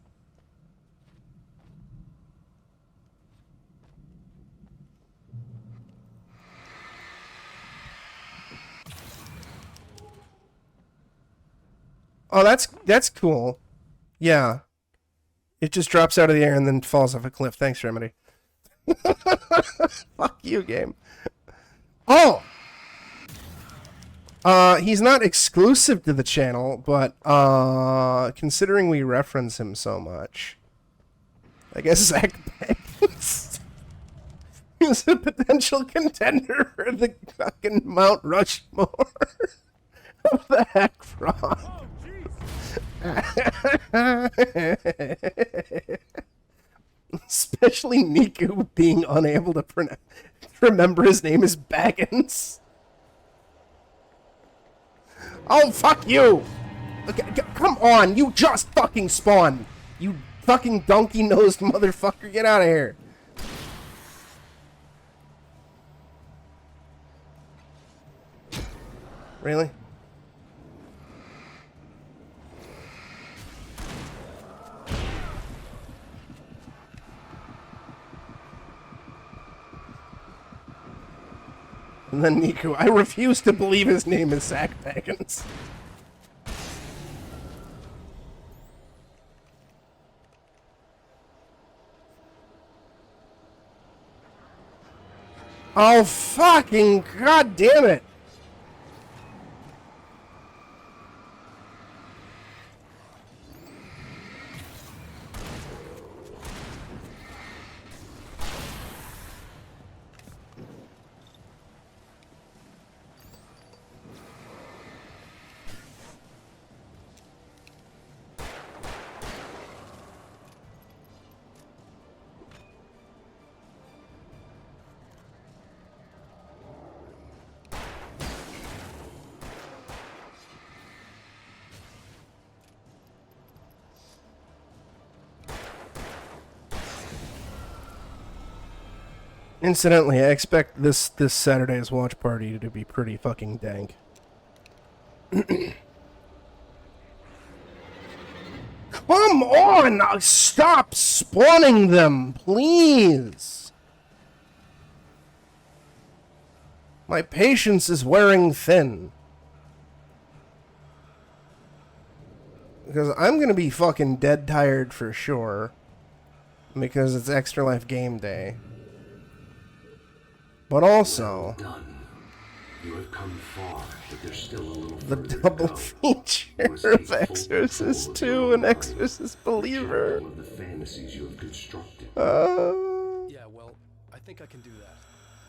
Oh, that's cool. Yeah. It just drops out of the air and then falls off a cliff. Thanks, Remedy. Fuck you, game. Oh! He's not exclusive to the channel, but, considering we reference him so much, I guess Zach Baggins is a potential contender for the fucking Mount Rushmore of the Hack Frog. Especially Niku being unable to remember his name is Baggins. Oh, fuck you! Okay, come on, you just fucking spawned! You fucking donkey-nosed motherfucker, get out of here! Really? And then Niku, I refuse to believe his name is Zach Baggins. Oh, fucking god damn it! Incidentally, I expect this Saturday's watch party to be pretty fucking dank. Come on! Now stop spawning them, please! My patience is wearing thin. Because I'm gonna be fucking dead tired for sure. Because it's Extra Life Game Day. But also, well done. You have come far, but there's still a little the further to double go. feature of Exorcist 2 and Exorcist Believer. All of the fantasies you have constructed. Yeah, well, I think I can do that.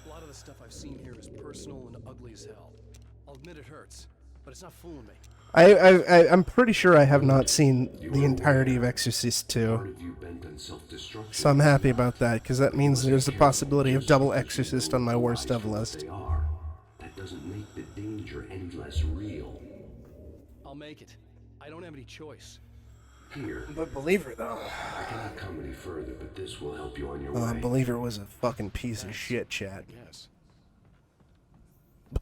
A lot of the stuff I've seen here is personal and ugly as hell. I'll admit it hurts, but it's not fooling me. I'm pretty sure I have not seen the entirety of Exorcist 2. So I'm happy about that, because that means there's a possibility of double Exorcist on my worst of list. That doesn't make the danger any less real. I'll make it. I don't have any choice. Here. But Believer, though. I cannot come any further, but this will help you on your way. Believer was a fucking piece of shit, chat. Yes.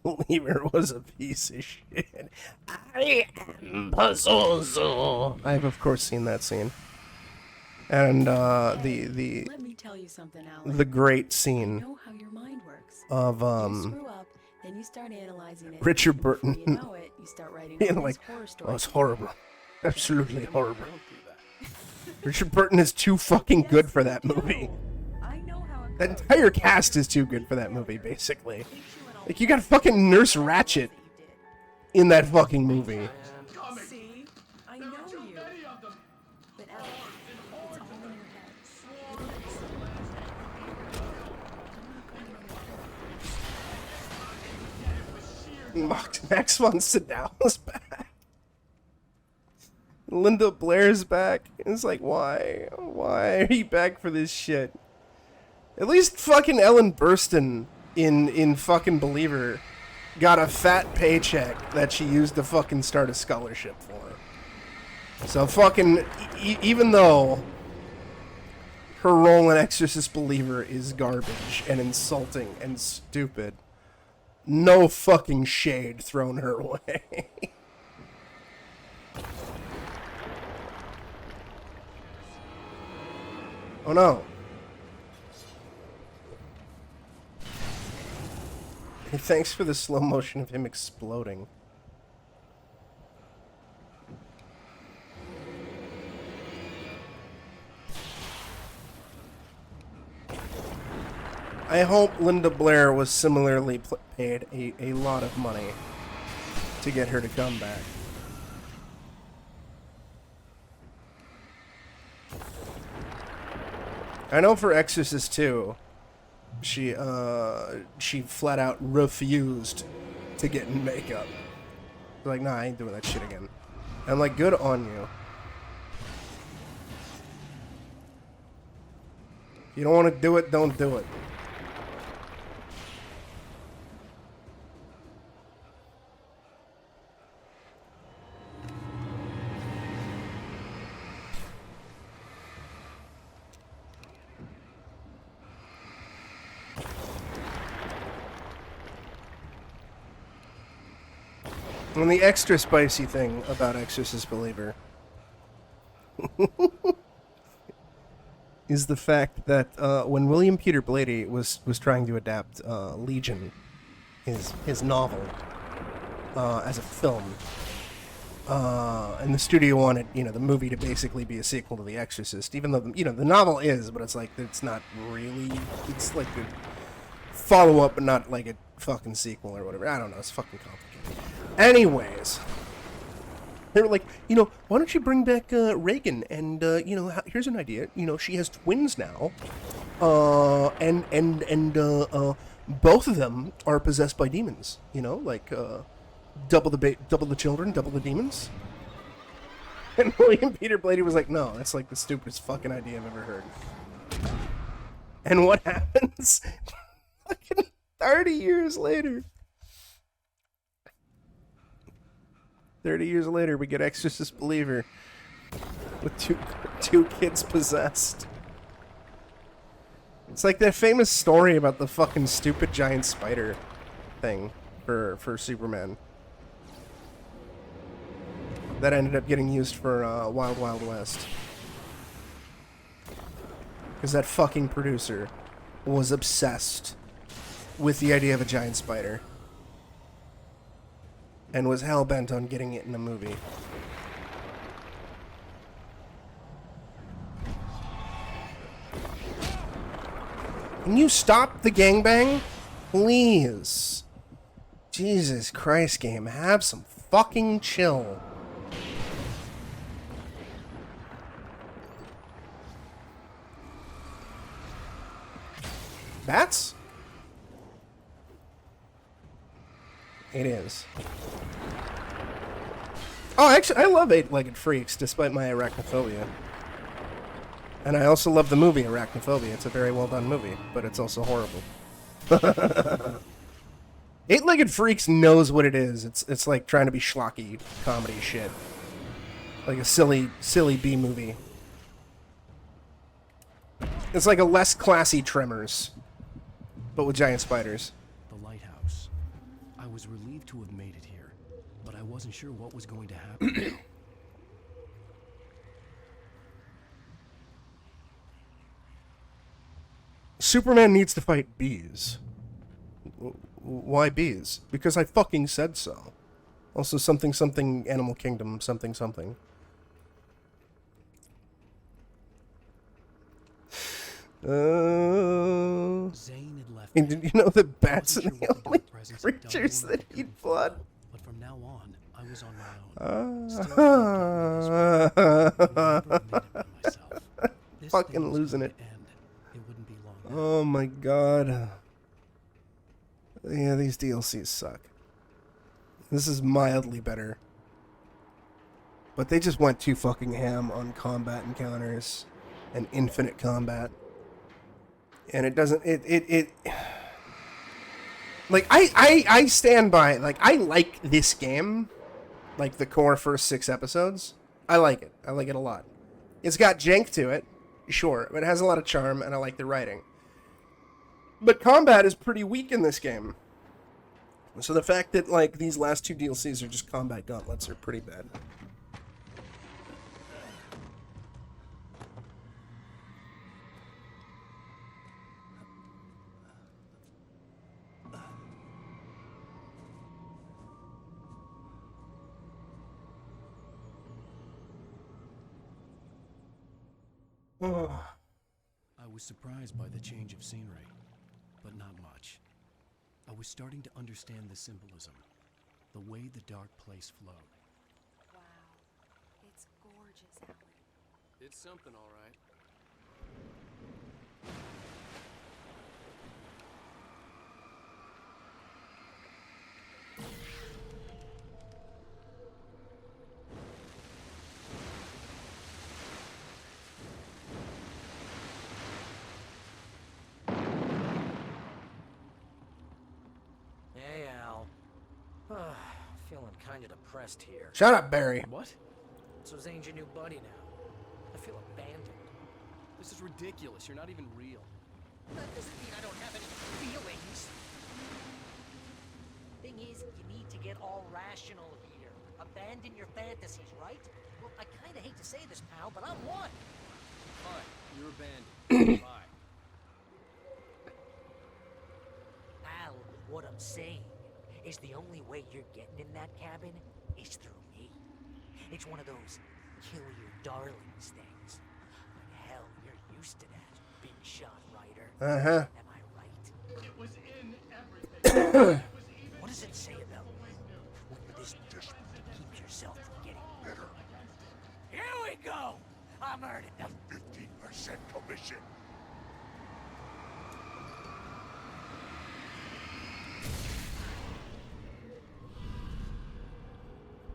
Believer was a piece of shit. I am Pazuzu. I've of course seen that scene. And Let me tell you something, Alan. the great I scene know how your mind works. of You screw up, then you start analyzing it. Richard Before Burton you know it, you start writing being all like, these horror oh, stories. it's horrible. Absolutely horrible. Don't do that. Richard Burton is too fucking good for that movie. I know how it That entire cast is too good for that movie, basically. Like, you got fucking Nurse Ratched in that fucking movie. See? I know you. But Alex, it's all in your head. Max von Sydow's back. Linda Blair's back. It's like, why? Why are you back for this shit? At least fucking Ellen Burstyn in fucking Believer got a fat paycheck that she used to fucking start a scholarship for. So fucking, even though her role in Exorcist Believer is garbage and insulting and stupid, no fucking shade thrown her way. Oh no. Hey, thanks for the slow motion of him exploding. I hope Linda Blair was similarly paid a lot of money to get her to come back. I know for Exorcist 2, she flat out refused to get in makeup. Like, nah, I ain't doing that shit again. I'm like, good on you. If you don't want to do it, don't do it. And the extra spicy thing about Exorcist Believer is the fact that when William Peter Blatty was trying to adapt Legion, his novel, as a film, and the studio wanted, the movie to basically be a sequel to The Exorcist, even though, the novel is, but it's like, it's not really, it's like a follow-up, but not like a fucking sequel or whatever. I don't know, it's fucking complicated. Anyways, they were like, why don't you bring back Reagan? And here's an idea. She has twins now, and both of them are possessed by demons. Like double the children, double the demons. And William Peter Blatty was like, no, that's like the stupidest fucking idea I've ever heard. And what happens? Fucking 30 years later. 30 years later, we get Exorcist Believer with two kids possessed. It's like that famous story about the fucking stupid giant spider thing for Superman. That ended up getting used for Wild Wild West. Because that fucking producer was obsessed with the idea of a giant spider. And was hell-bent on getting it in a movie. Can you stop the gangbang? Please. Jesus Christ, game. Have some fucking chill. Bats? It is. Oh, actually, I love Eight-Legged Freaks, despite my arachnophobia. And I also love the movie Arachnophobia. It's a very well-done movie, but it's also horrible. Eight-Legged Freaks knows what it is. It's like trying to be schlocky comedy shit. Like a silly B-movie. It's like a less classy Tremors, but with giant spiders. The lighthouse. I was relieved to have made it here, but I wasn't sure what was going to happen. Superman needs to fight bees. Why bees? Because I fucking said so. Also something Animal Kingdom something. Zane had left And me. did you know that I bats are wasn't the sure what the only dark presence had done to creatures him that or eat couldn't blood? follow, but from now on, I was on my own. Still, he taught me this way. I never made it by myself. This Fucking thing was losing going it. to end. It wouldn't be long now. Oh my god. Yeah, these DLCs suck. This is mildly better. But they just went too fucking ham on combat encounters and infinite combat. And it doesn't like I stand by, like, I like this game, like the core first 6 episodes. I like it. I like it a lot. It's got jank to it, sure, but it has a lot of charm, and I like the writing. But combat is pretty weak in this game. So the fact that, like, these last 2 DLCs are just combat gauntlets are pretty bad. I was surprised by the change of scenery, but not much. I was starting to understand the symbolism, the way the dark place flowed. Wow. It's gorgeous, Alan. It's something, all right. Hey, Al. Feeling kind of depressed here. Shut up, Barry. What? So Zane's your new buddy now. I feel abandoned. This is ridiculous. You're not even real. That doesn't mean I don't have any feelings. Thing is, you need to get all rational here. Abandon your fantasies, right? Well, I kind of hate to say this, pal, but I'm one. Fine. You're abandoned. Bye. Al, what I'm saying is the only way you're getting in that cabin is through me. It's one of those kill your darlings things. But hell, you're used to that, big shot writer. Uh-huh. Am I right? It was in everything. What does it say about when you're this desperate to keep yourself from getting better? Here we go! I'm earning the 15% commission.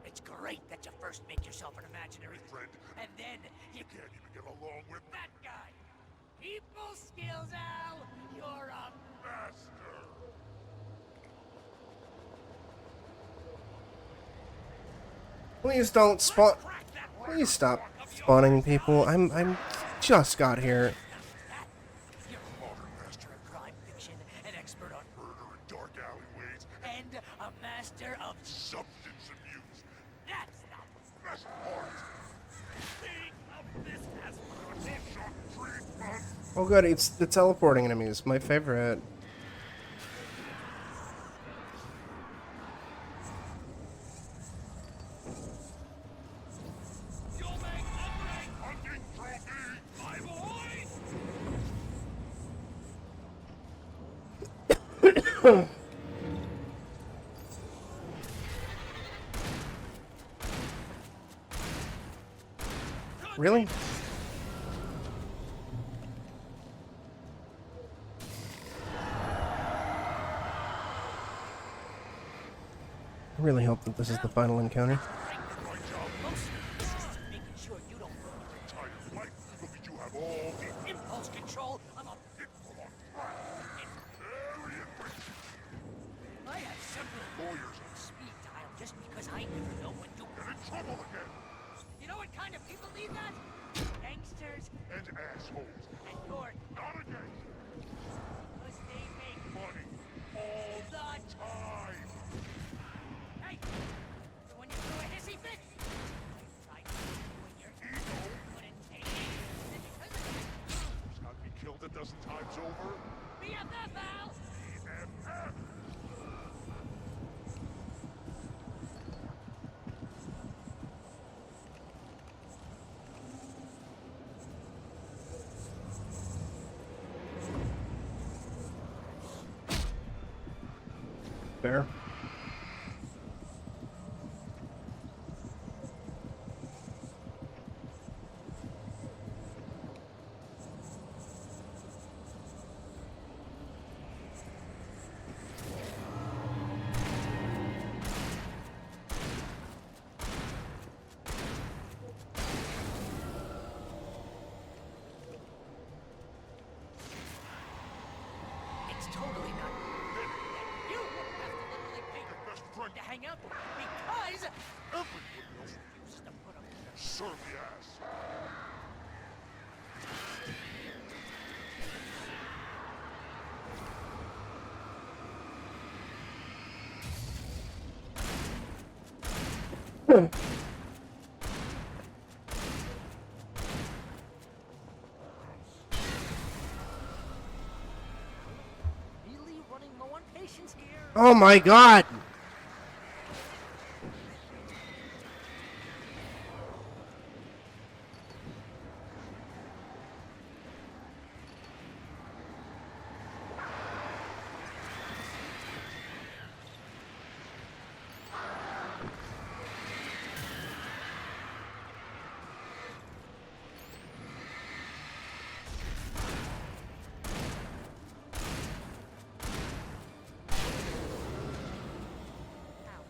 It's great that you first make yourself an imaginary friend, and then you can't even get along with that guy. People skills, Al! You're a master! Please don't spawn. Please stop spawning people. I'm just got here. You're a modern master of crime fiction, an expert on murder in dark alleyways, and a master of substance abuse. That's not the best part. Think of this as precision treatment. Oh good, it's the teleporting enemies, my favorite. You'll make a great hunting trophy, my boy! Really? I really hope that this is the final encounter. Making sure you don't ruin your entire life. Look at you have all the impulse control of a pitbull on crack. I have several lawyers on speed dial just because I never know when to get in trouble again. You know what kind of people need that? Gangsters and assholes. And you're not a gangster. Because they make money all the time. Hey, when you throw a hissy fit, I tried to when your ego couldn't take it. And because of that, Who's got me killed a dozen times over? BFF, Al! BFF! Fair. It's totally not that you have to literally pay your best friend to hang out with me because everybody else refuses to put up with their surly ass. Really running low on patience here. Oh my god!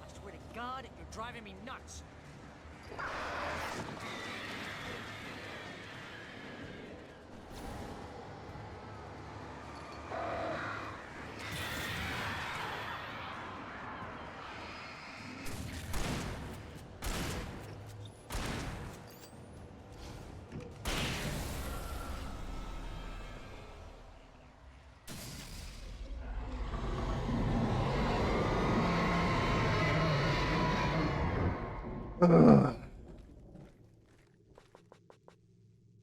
I swear to God, you're driving me nuts. Ugh.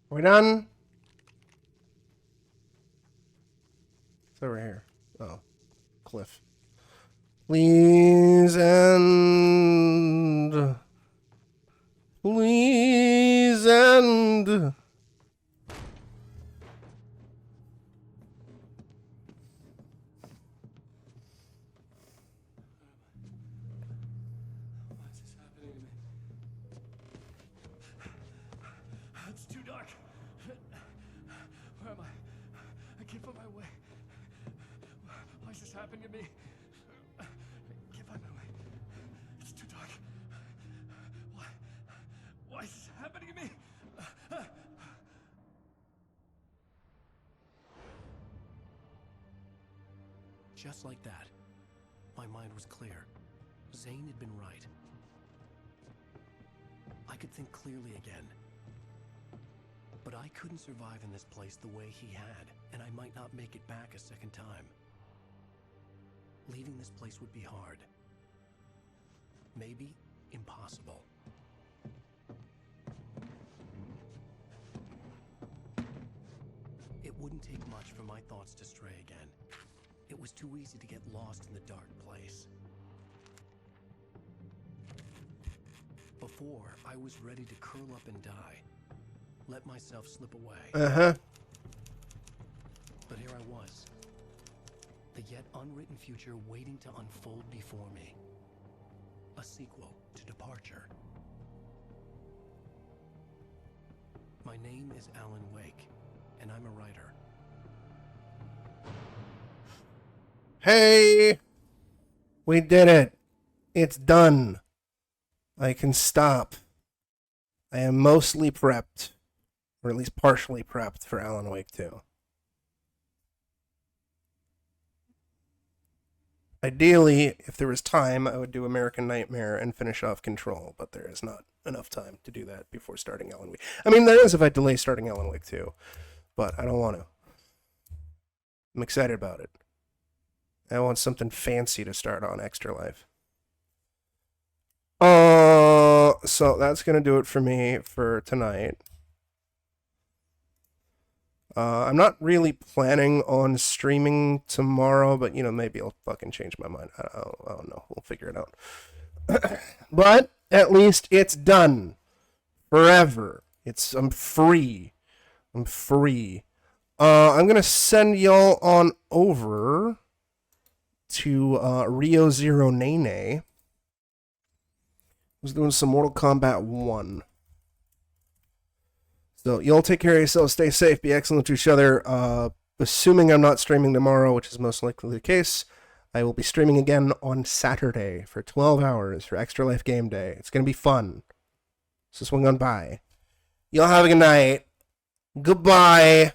We done? It's over here. Oh. Cliff. Please end. Please end. Why is this happening to me? It's too dark. Where am I? I can't find my way. Why is this happening to me? I can't find my way. It's too dark. Why is this happening to me? Just like that, my mind was clear. Zane had been right. I could think clearly again. But I couldn't survive in this place the way he had, and I might not make it back a second time. Leaving this place would be hard. Maybe impossible. It wouldn't take much for my thoughts to stray again. It was too easy to get lost in the dark place. Before, I was ready to curl up and die. Let myself slip away. Uh-huh. But here I was. The yet unwritten future waiting to unfold before me. A sequel to Departure. My name is Alan Wake, and I'm a writer. Hey! We did it. It's done. I can stop. I am mostly prepped. Or at least partially prepped for Alan Wake 2. Ideally, if there was time, I would do American Nightmare and finish off Control, but there is not enough time to do that before starting Alan Wake. I mean, there is if I delay starting Alan Wake 2, but I don't want to. I'm excited about it. I want something fancy to start on Extra Life. So that's going to do it for me for tonight. I'm not really planning on streaming tomorrow, but, you know, maybe I'll fucking change my mind. I don't know. We'll figure it out. But at least it's done. Forever. I'm free. I'm free. I'm going to send y'all on over to Rio Zero Nene. Was doing some Mortal Kombat 1. So y'all take care of yourselves, stay safe, be excellent to each other. Assuming I'm not streaming tomorrow, which is most likely the case, I will be streaming again on Saturday for 12 hours for Extra Life Game Day. It's going to be fun. So swing on by. Y'all have a good night. Goodbye.